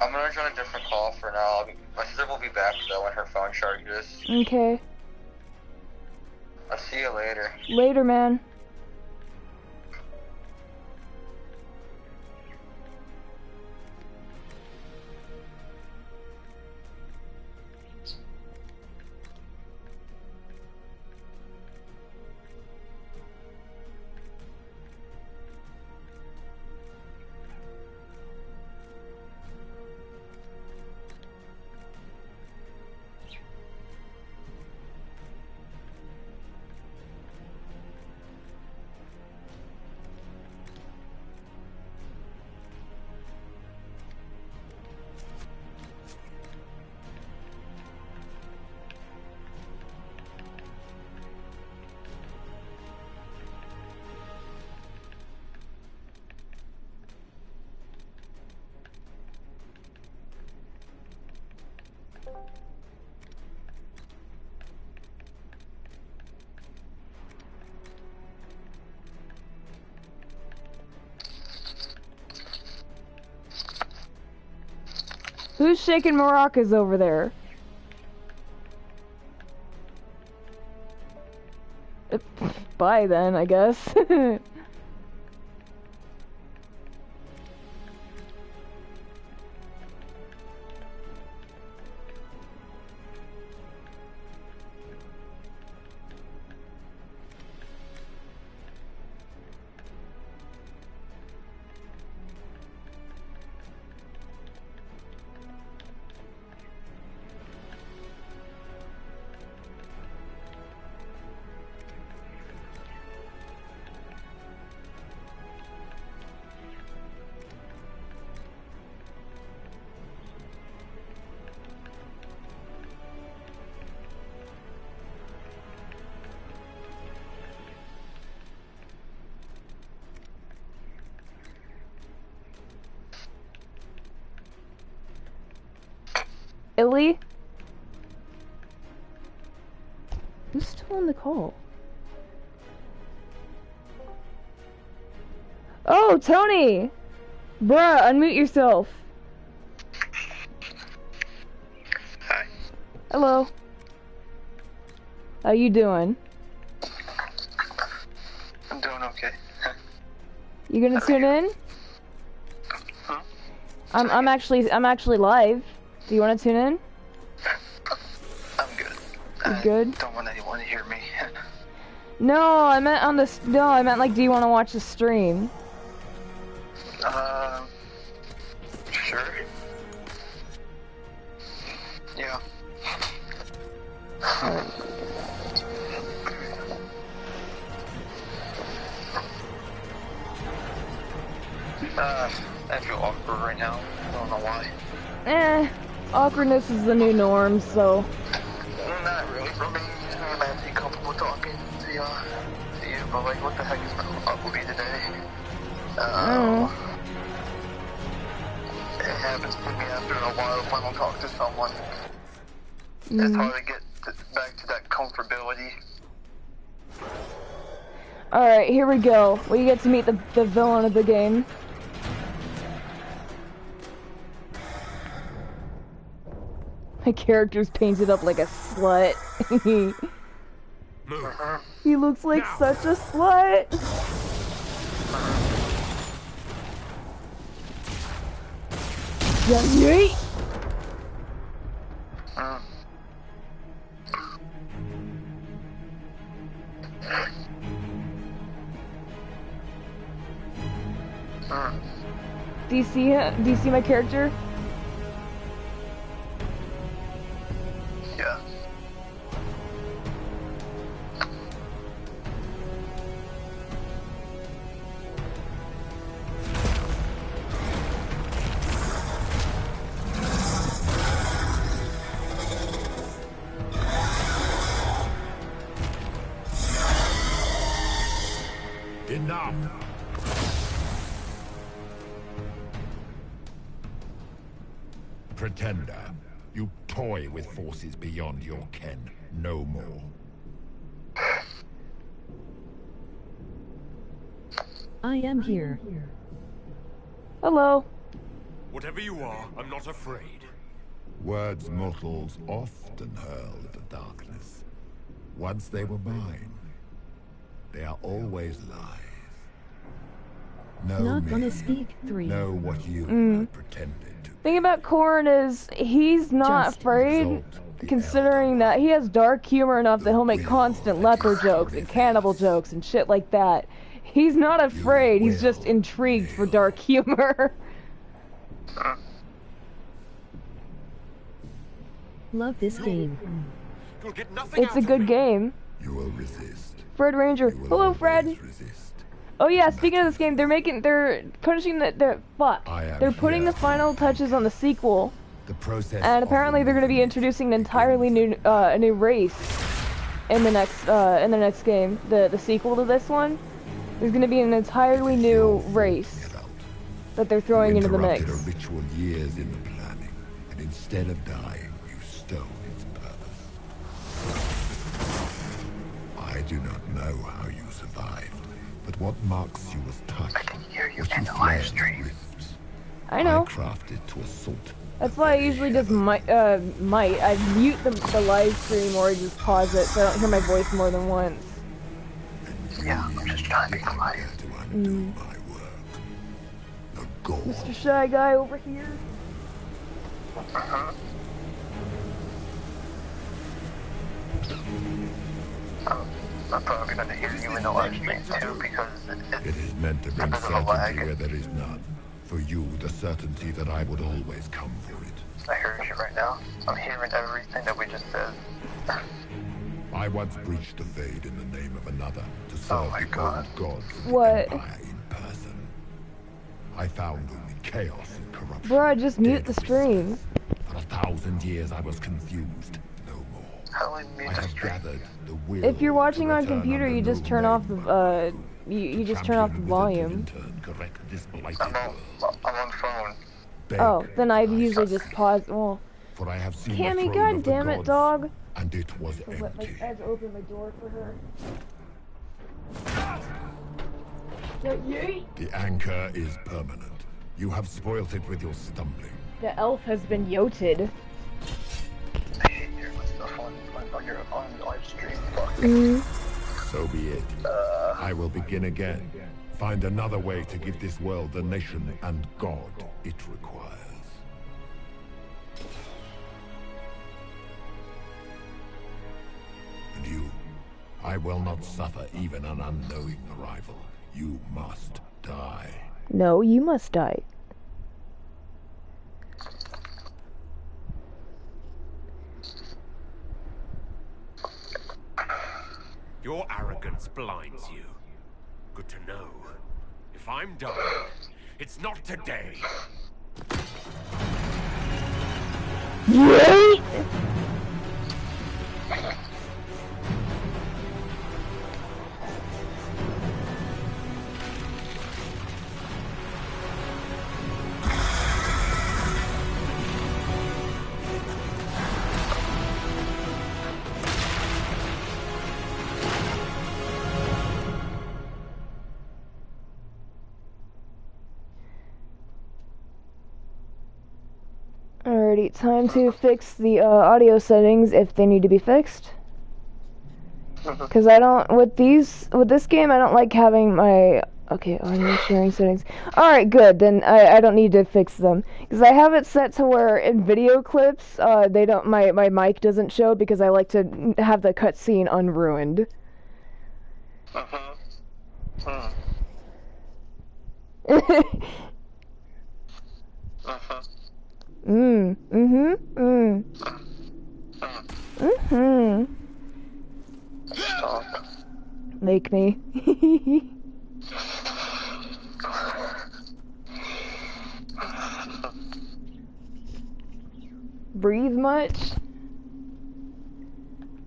I'm gonna join a different call for now. My sister will be back though when her phone charges. Okay. I'll see you later. Later, man. Who's shaking maracas over there? Bye then, I guess. Illy? Who's still on the call? Oh, Tony! Bruh, unmute yourself. Hi. Hello. How you doing? I'm doing okay. You gonna tune in? Huh? I'm actually live. Do you wanna tune in? I'm good. You I good? don't want anyone to hear me. No, I meant on the no, I meant like, do you want to watch the stream? Sure. Yeah. Alright. I feel awkward right now. I don't know why. Awkwardness is the new norm, so. Not really for me. I'm actually comfortable talking to you, but like, what the heck is up with me today? It happens to me after a while if I don't talk to someone. It's hard to get back to that comfortability. Alright, here we go. We get to meet the villain of the game. My character's painted up like a slut. He looks like such a slut. Yeet. Do you see him? Do you see my character? Yeah. Enough. Pretender, you toy with forces beyond your ken. No more. I am here. Hello. Whatever you are, I'm not afraid. Words mortals often hurl at the darkness. Once they were mine, they are always lies. No Not gonna me. speak 3. Know what you had pretended to. Thing about Corn is he's not Just afraid, considering that he has dark humor enough that he'll make constant leper jokes and cannibal jokes and shit like that. He's not afraid, he's just intrigued for dark humor. Love this game. You'll get nothing It's a good game. You will resist. Fred Ranger. Hello, Fred. Oh yeah, speaking of this game, they're punishing they're putting the final touches on the sequel. The process And apparently they're going to be introducing an entirely new a new race in the next game. The sequel to this one. There's going to be an entirely new race that they're throwing into the mix. Interrupted a ritual years in the planning, and instead of dying, you stole its purpose. I do not know how you survived, but what marks you as touch, what you fled rifts. I know. I crafted to assault. That's why I usually just might I mute the live stream or just pause it so I don't hear my voice more than once. Yeah, I'm just trying to be quiet. Mr. Shy Guy over here. I'm probably gonna hear you in the live stream too because It is meant to bring certainty where there is none. For you, the certainty that I would always come for it. I heard you right now. I'm hearing everything that we just said. I once breached the Fade in the name of another to serve the old gods of the What? Empire in person. I found only chaos and corruption. Bruh, just mute the stream. For 1,000 years I was confused. No more. How I mute the stream? Gathered the will If you're watching to on return computer, under you just no turn name off the you just turn off the volume. correct this blighted I'm on phone. Oh, then I usually just pause. Well, for I have seen the Cammy, throne of the god damn it, gods, dog. and it was I had to open my door for her. The anchor is permanent. You have spoilt it with your stumbling. The elf has been yoted. I hate hearing my stuff on your live stream. Fuck. So be it. I will begin again. Find another way to give this world the nation and God it requires. And you, I will not suffer even an unknowing arrival. You must die. No, you must die. Your arrogance blinds you. Good to know. If I'm dying, it's not today. Yay! Alrighty, time to fix the audio settings if they need to be fixed. Because I don't, with this game, I don't like having my, okay, audio sharing settings. Alright, good, then I don't need to fix them. Because I have it set to where in video clips, they don't, my mic doesn't show because I like to have the cutscene unruined. Make me. Breathe much?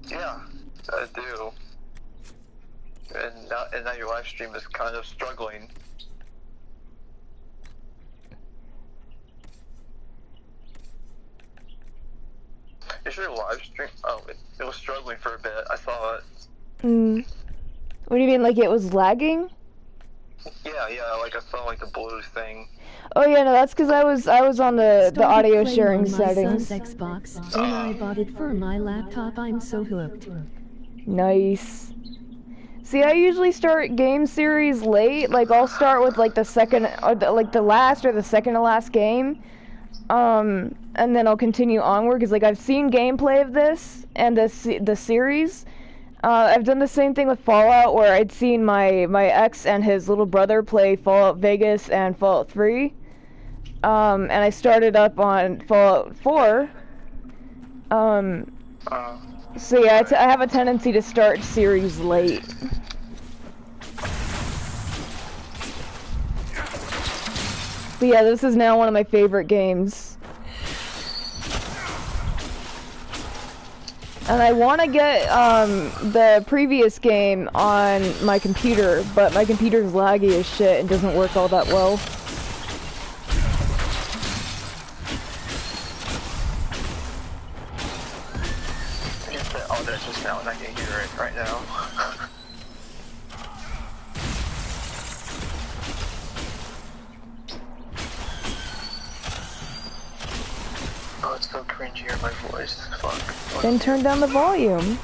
Yeah, I do. And now your live stream is kind of struggling. Is your live stream? Oh, it was struggling for a bit. I saw it. What do you mean, like it was lagging? Yeah, like I saw like the blue thing. Oh yeah, no, that's because I was on the audio Started sharing playing on my settings. son's Xbox, and I bought it for my laptop. I'm so hooked. Nice. See, I usually start game series late. Like I'll start with like the second, or the last or the second to last game. And then I'll continue onward, because like I've seen gameplay of this and the series. I've done the same thing with Fallout, where I'd seen my ex and his little brother play Fallout Vegas and Fallout 3. And I started up on Fallout 4. So yeah, I have a tendency to start series late. But yeah, this is now one of my favorite games. And I want to get the previous game on my computer, but my computer's laggy as shit and doesn't work all that well. I just said all that just now and I can hear it right now. Oh, it's so cringy hearing my voice. Fuck. Then turn down the volume.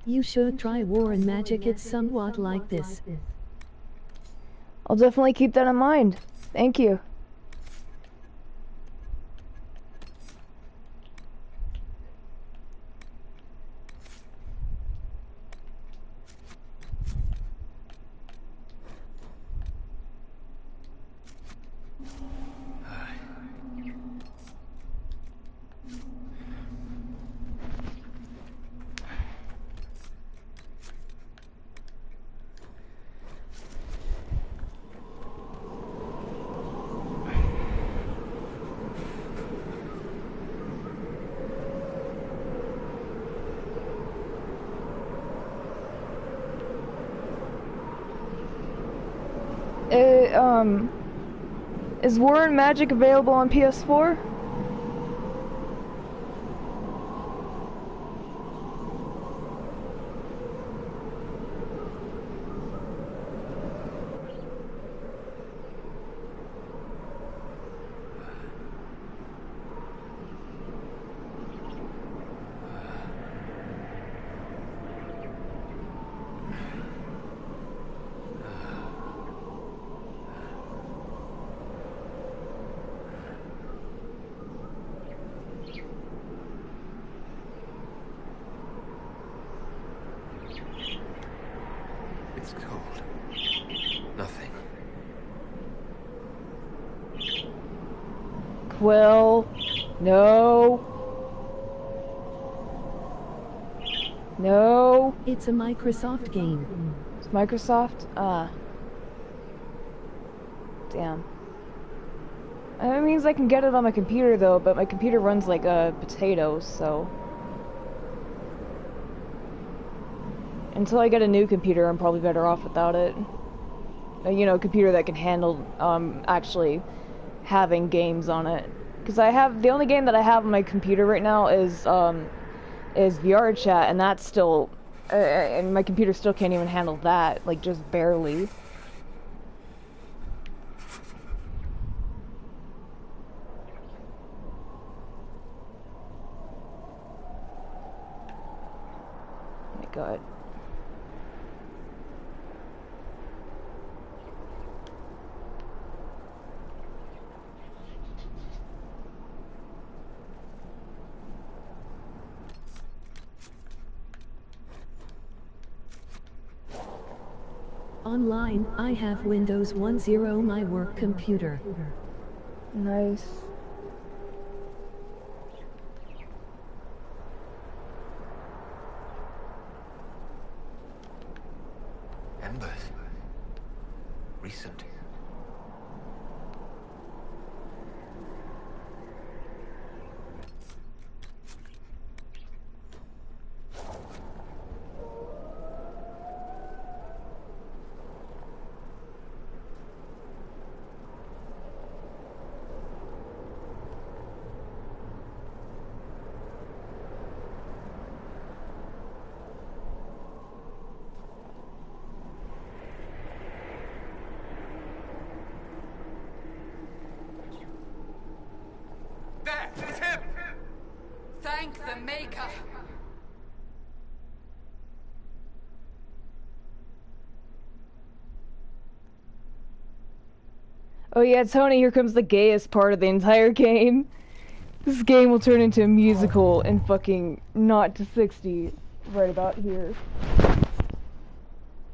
You should try War and Magic. It's somewhat like this. I'll definitely keep that in mind. Thank you. Is War and Magic available on PS4? It's cold. Nothing. Quill. No. No. It's a Microsoft game. It's Microsoft? Damn. That means I can get it on my computer though, but my computer runs like a potato, so... Until I get a new computer, I'm probably better off without it. You know, a computer that can handle, actually having games on it. Because the only game that I have on my computer right now is VR chat, and that's still, and my computer still can't even handle that, like, just barely. Oh my god. Online, I have Windows 10, my work computer. Nice. Embers. Recent. It's him! Thank the Maker! Oh yeah, Tony, here comes the gayest part of the entire game. This game will turn into a musical in fucking Not to 60 right about here.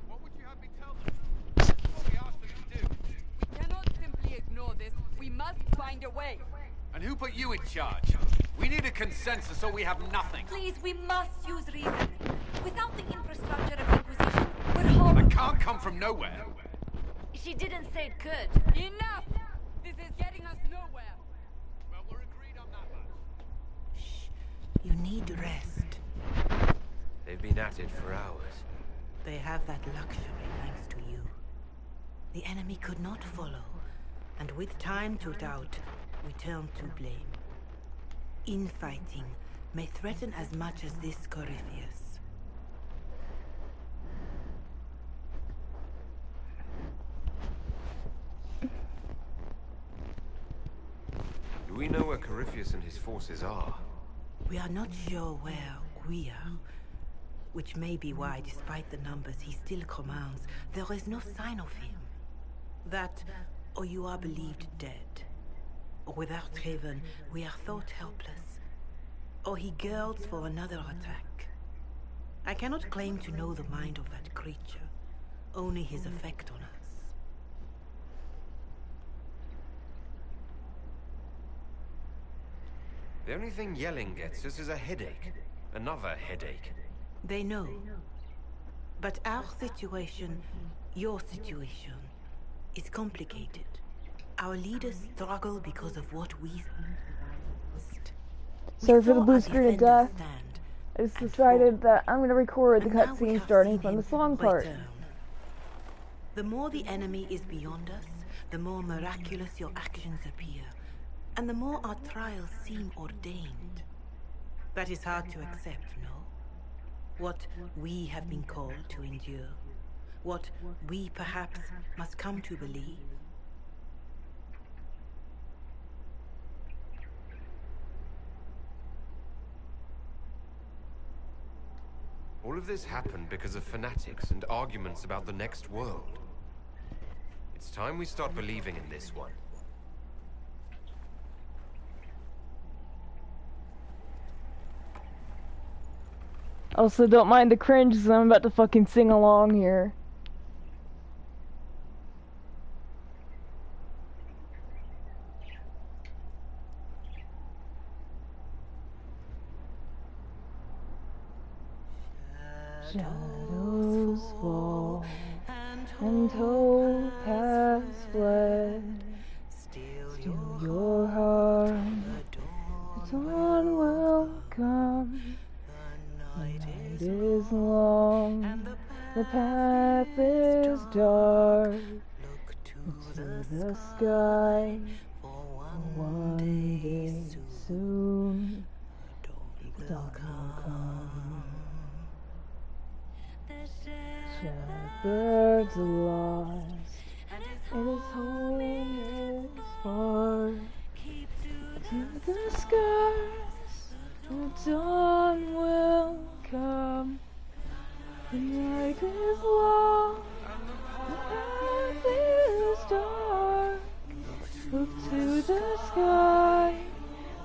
What would you have me tell them? That's what we asked them to do. We cannot simply ignore this. We must find a way. And who put you in charge? We need a consensus or we have nothing. Please, we must use reason. Without the infrastructure of Inquisition, we're horrible. That can't come from nowhere. She didn't say it could. Enough! This is getting us nowhere. Well, we're agreed on that much. Shh. You need rest. They've been at it for hours. They have that luxury thanks to you. The enemy could not follow, and with time to doubt, we turn to blame. Infighting may threaten as much as this Corypheus. Do we know where Corypheus and his forces are? We are not sure where we are, which may be why, despite the numbers he still commands, there is no sign of him. That, or you are believed dead. Or without Raven, we are thought helpless. Or he girds for another attack. I cannot claim to know the mind of that creature, only his effect on us. The only thing yelling gets us is a headache. Another headache. They know. But our situation, your situation, is complicated. Our leaders struggle because of what we... Sorry for the blue screen of death. I just decided that I'm going to record the cutscene starting from the song part. The more the enemy is beyond us, the more miraculous your actions appear, and the more our trials seem ordained. That is hard to accept, no? What we have been called to endure, what we perhaps must come to believe. All of this happened because of fanatics and arguments about the next world. It's time we start believing in this one. Also, don't mind the cringe, 'cause I'm about to fucking sing along here. Shadows fall, and hope has fled. Still your heart, the dawn will come. The night is long, the path is dark. Look to the sky, for one day soon the dawn will come. Shepherd's lost, and his home is far. To the skies, the dawn will come. The night is long, the path is dark. Look to the sky,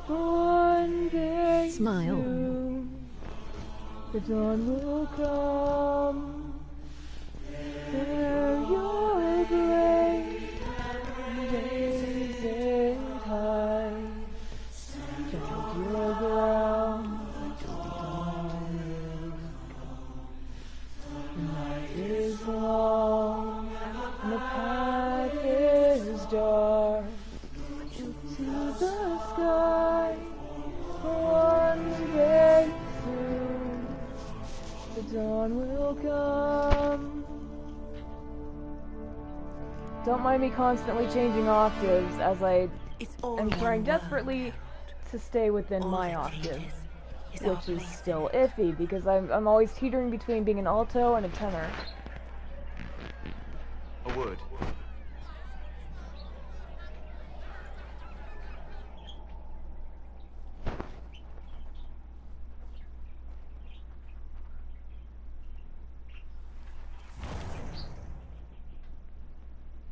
for one day Smile. soon the dawn will come. Bear your blade, raise it high. Strike your ground, the dawn will come. The night is long, and the path is dark. Look to the sky, for one day soon the dawn will come. Don't mind me constantly changing octaves as I am trying desperately to stay within my octave, which is still iffy because I'm always teetering between being an alto and a tenor. A word.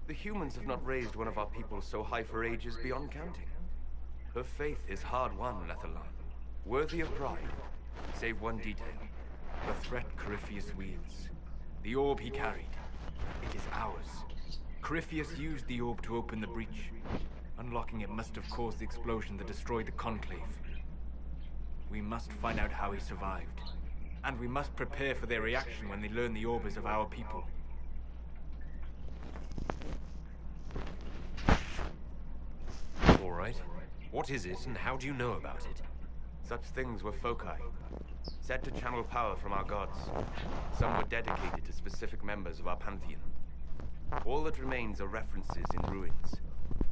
The humans have not raised one of our people so high for ages beyond counting. Her faith is hard-won, Lethalan. Worthy of pride, save one detail. The threat Corypheus wields. The orb he carried. It is ours. Corypheus used the orb to open the breach. Unlocking it must have caused the explosion that destroyed the Conclave. We must find out how he survived. And we must prepare for their reaction when they learn the orb is of our people. All right. What is it, and how do you know about it? Such things were foci, said to channel power from our gods. Some were dedicated to specific members of our pantheon. All that remains are references in ruins,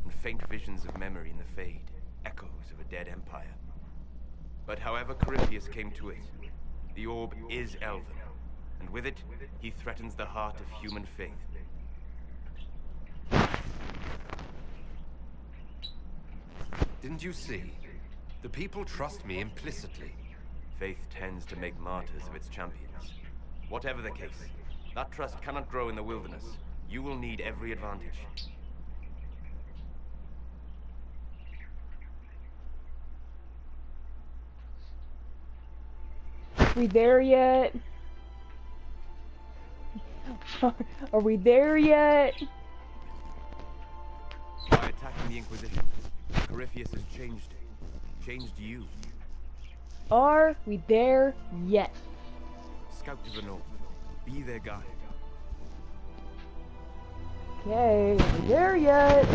and faint visions of memory in the fade, echoes of a dead empire. But however Corypheus came to it, the orb is elven, and with it, he threatens the heart of human faith. Didn't you see? The people trust me implicitly. Faith tends to make martyrs of its champions. Whatever the case, that trust cannot grow in the wilderness. You will need every advantage. We there yet? Are we there yet? By attacking the Inquisition, Corypheus has changed you. Are we there yet? Scout to the north. Be their guide. Okay, are we there yet?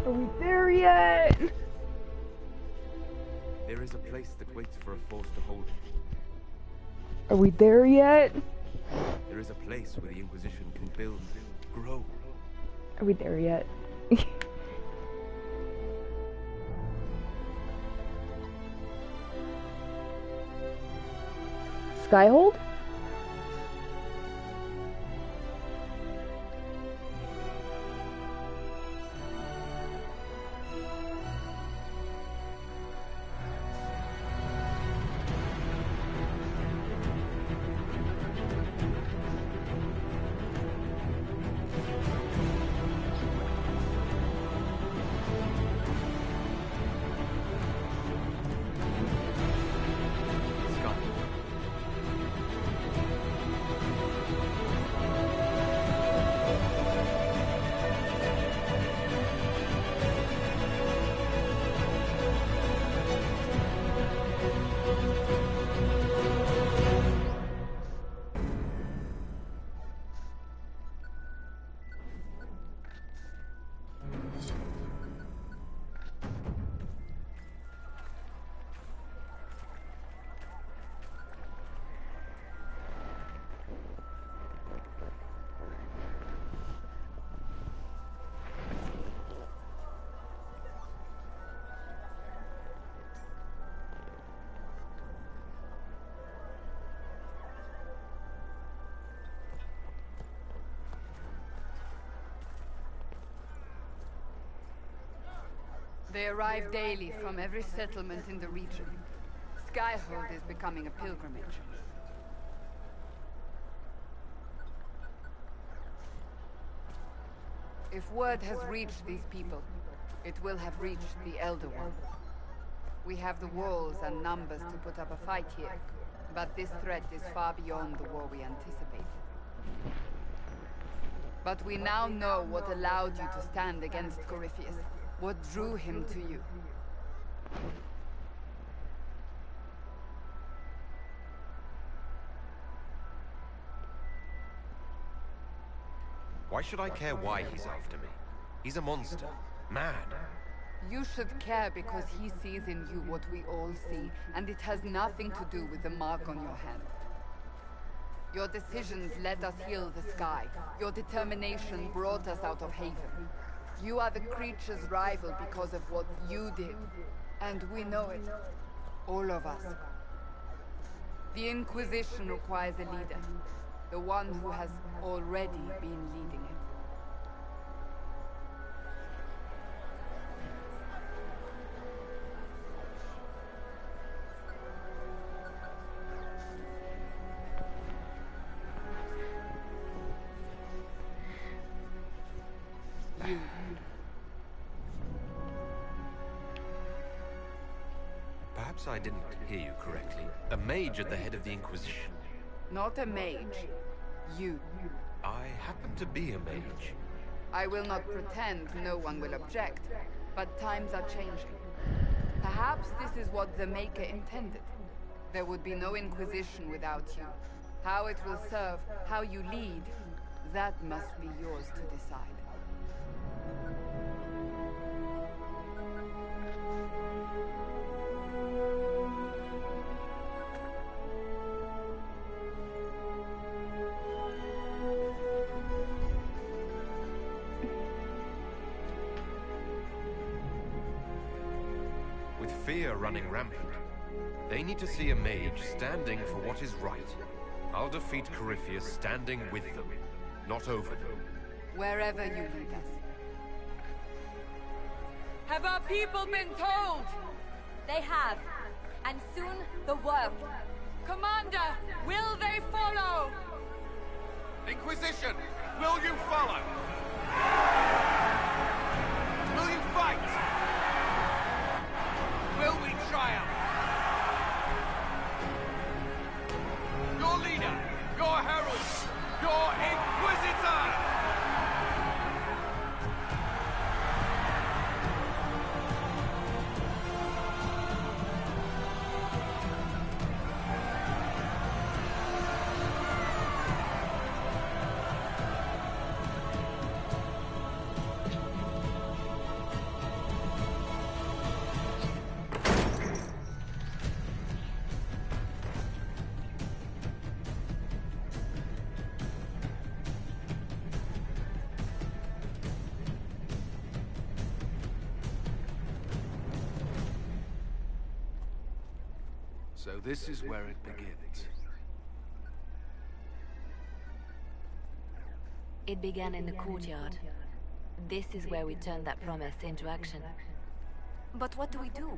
Are we there yet? is a place that waits for a force to hold it. Are we there yet? There is a place where the Inquisition can build, grow. Are we there yet? Skyhold? They arrive daily from every settlement in the region. Skyhold is becoming a pilgrimage. If word has reached these people, it will have reached the Elder One. We have the walls and numbers to put up a fight here, but this threat is far beyond the war we anticipated. But we now know what allowed you to stand against Corypheus, what drew him to you. Why should I care why he's after me? He's a monster. Mad. You should care because he sees in you what we all see, and it has nothing to do with the mark on your hand. Your decisions let us heal the sky. Your determination brought us out of Haven. You are the creature's rival because of what you did. And we know it. All of us. The Inquisition requires a leader. The one who has already been leading it. You. Perhaps I didn't hear you correctly. A mage at the head of the Inquisition. Not a mage. You. I happen to be a mage. I will not pretend no one will object, but times are changing. Perhaps this is what the Maker intended. There would be no Inquisition without you. How it will serve, how you lead, that must be yours to decide. With fear running rampant, they need to see a mage standing for what is right. I'll defeat Corypheus standing with them, not over them. Wherever you lead us. Have our people been told? They have. And soon, the world. Commander, will they follow? Inquisition, will you follow? Will you fight? Will we triumph? Your leader, your herald, your Inquisitor! So this is where it begins. It began in the courtyard. This is where we turned that promise into action. But what do we do?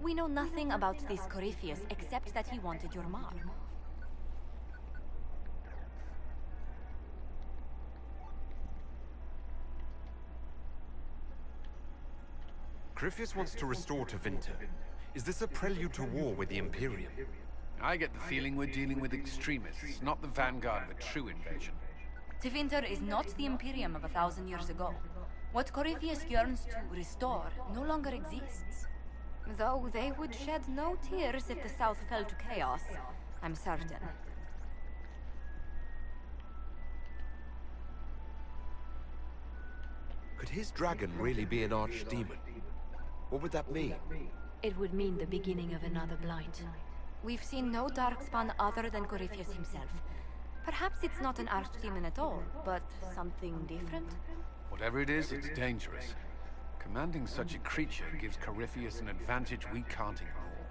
We know nothing about this Corypheus except that he wanted your mark. Corypheus wants to restore Tevinter. Is this a prelude to war with the Imperium? I get the feeling we're dealing with extremists, not the vanguard of a true invasion. Tevinter is not the Imperium of 1,000 years ago. What Corypheus yearns to restore no longer exists. Though they would shed no tears if the South fell to chaos, I'm certain. Could his dragon really be an archdemon? What would that mean? It would mean the beginning of another blight. We've seen no darkspawn other than Corypheus himself. Perhaps it's not an archdemon at all, but something different? Whatever it is, it's dangerous. Commanding such a creature gives Corypheus an advantage we can't ignore.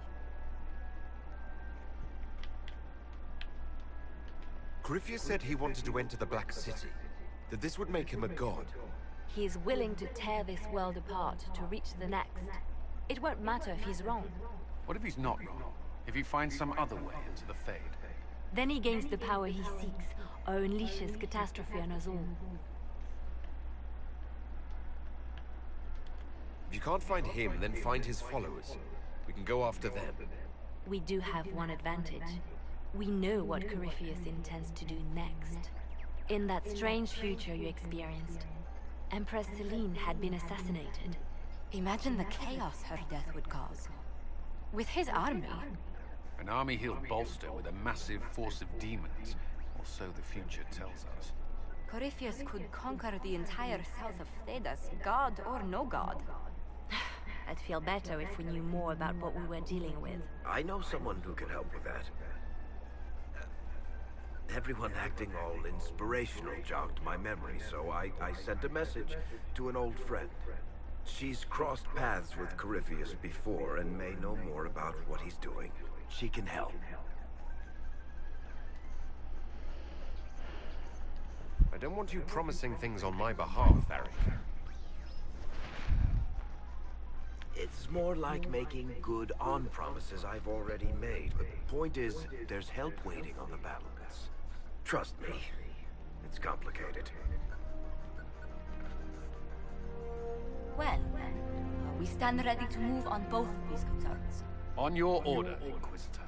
Corypheus said he wanted to enter the Black City, that this would make him a god. He is willing to tear this world apart to reach the next. It won't matter if he's wrong. What if he's not wrong? If he finds some other way into the Fade? Then he gains the power he seeks, or unleashes catastrophe on us all. If you can't find him, then find his followers. We can go after them. We do have one advantage. We know what Corypheus intends to do next. In that strange future you experienced, Empress Selene had been assassinated. Imagine the chaos her death would cause. With his army... An army he'll bolster with a massive force of demons, or so the future tells us. Corypheus could conquer the entire south of Thedas, god or no god. I'd feel better if we knew more about what we were dealing with. I know someone who can help with that. Everyone acting all inspirational jogged my memory, so I sent a message to an old friend. She's crossed paths with Corypheus before and may know more about what he's doing. She can help. I don't want you promising things on my behalf, Varric. It's more like making good on promises I've already made. But the point is, there's help waiting on the battlements. Trust me, it's complicated. Well, then, we stand ready to move on both of these concerns. On your order, Inquisitor.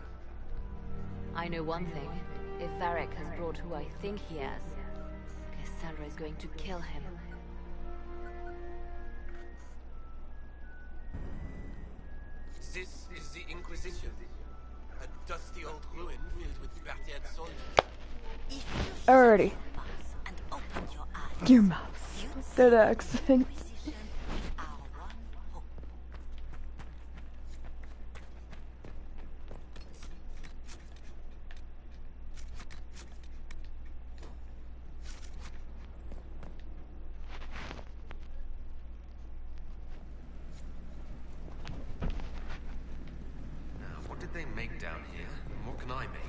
I know one thing. If Varric has brought who I think he has, Cassandra is going to kill him. This is the Inquisition. A dusty old ruin filled with battered soldiers. Alrighty. Your mouth. That accent. What did they make down here? And what can I make?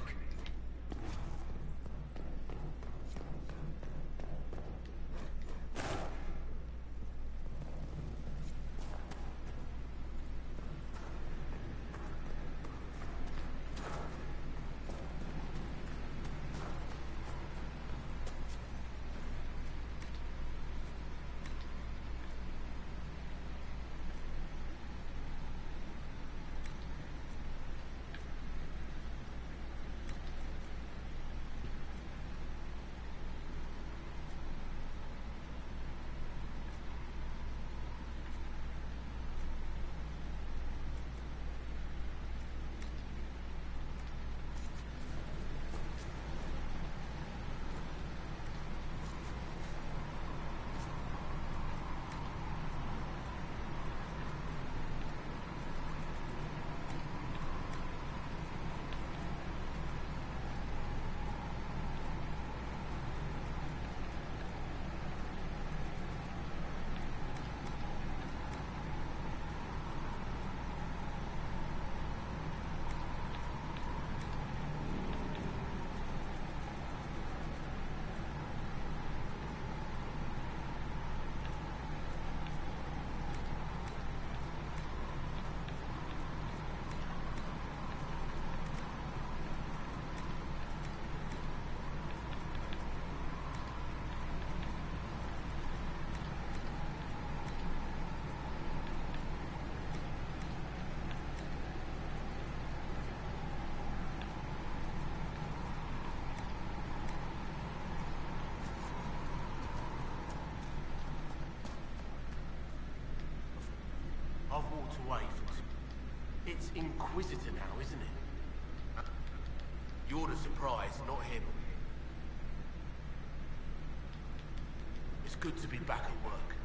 walked away for It's Inquisitor now, isn't it? You're the surprise, not him. It's good to be back at work.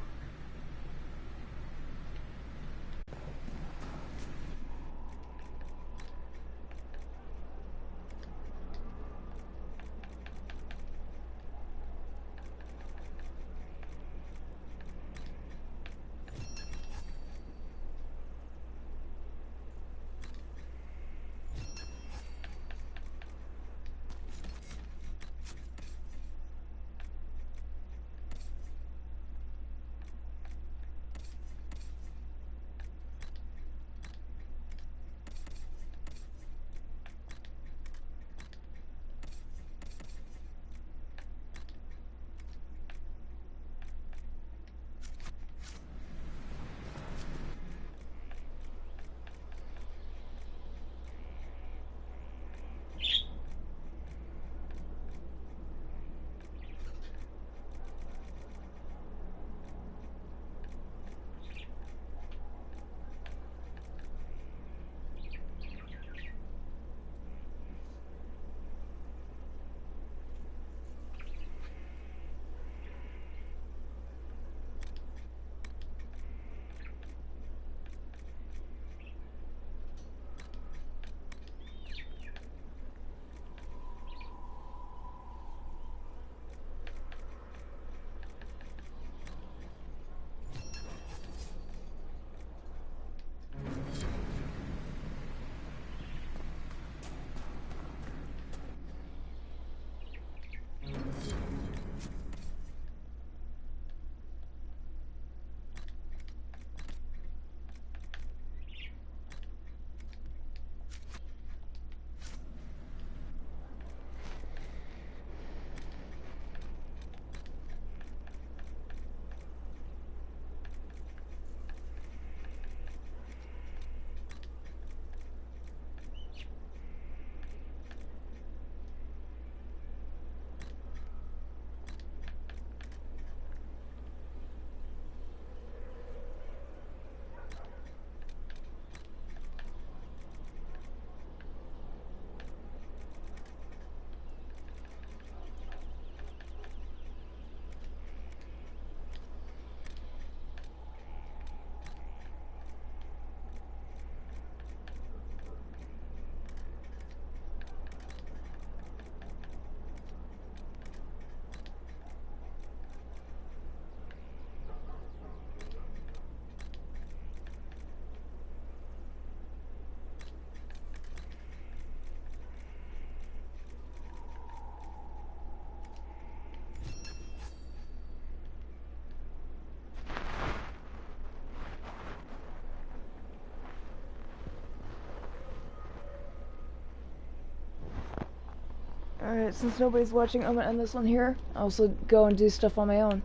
Alright, since nobody's watching, I'm gonna end this one here. I'll also go and do stuff on my own.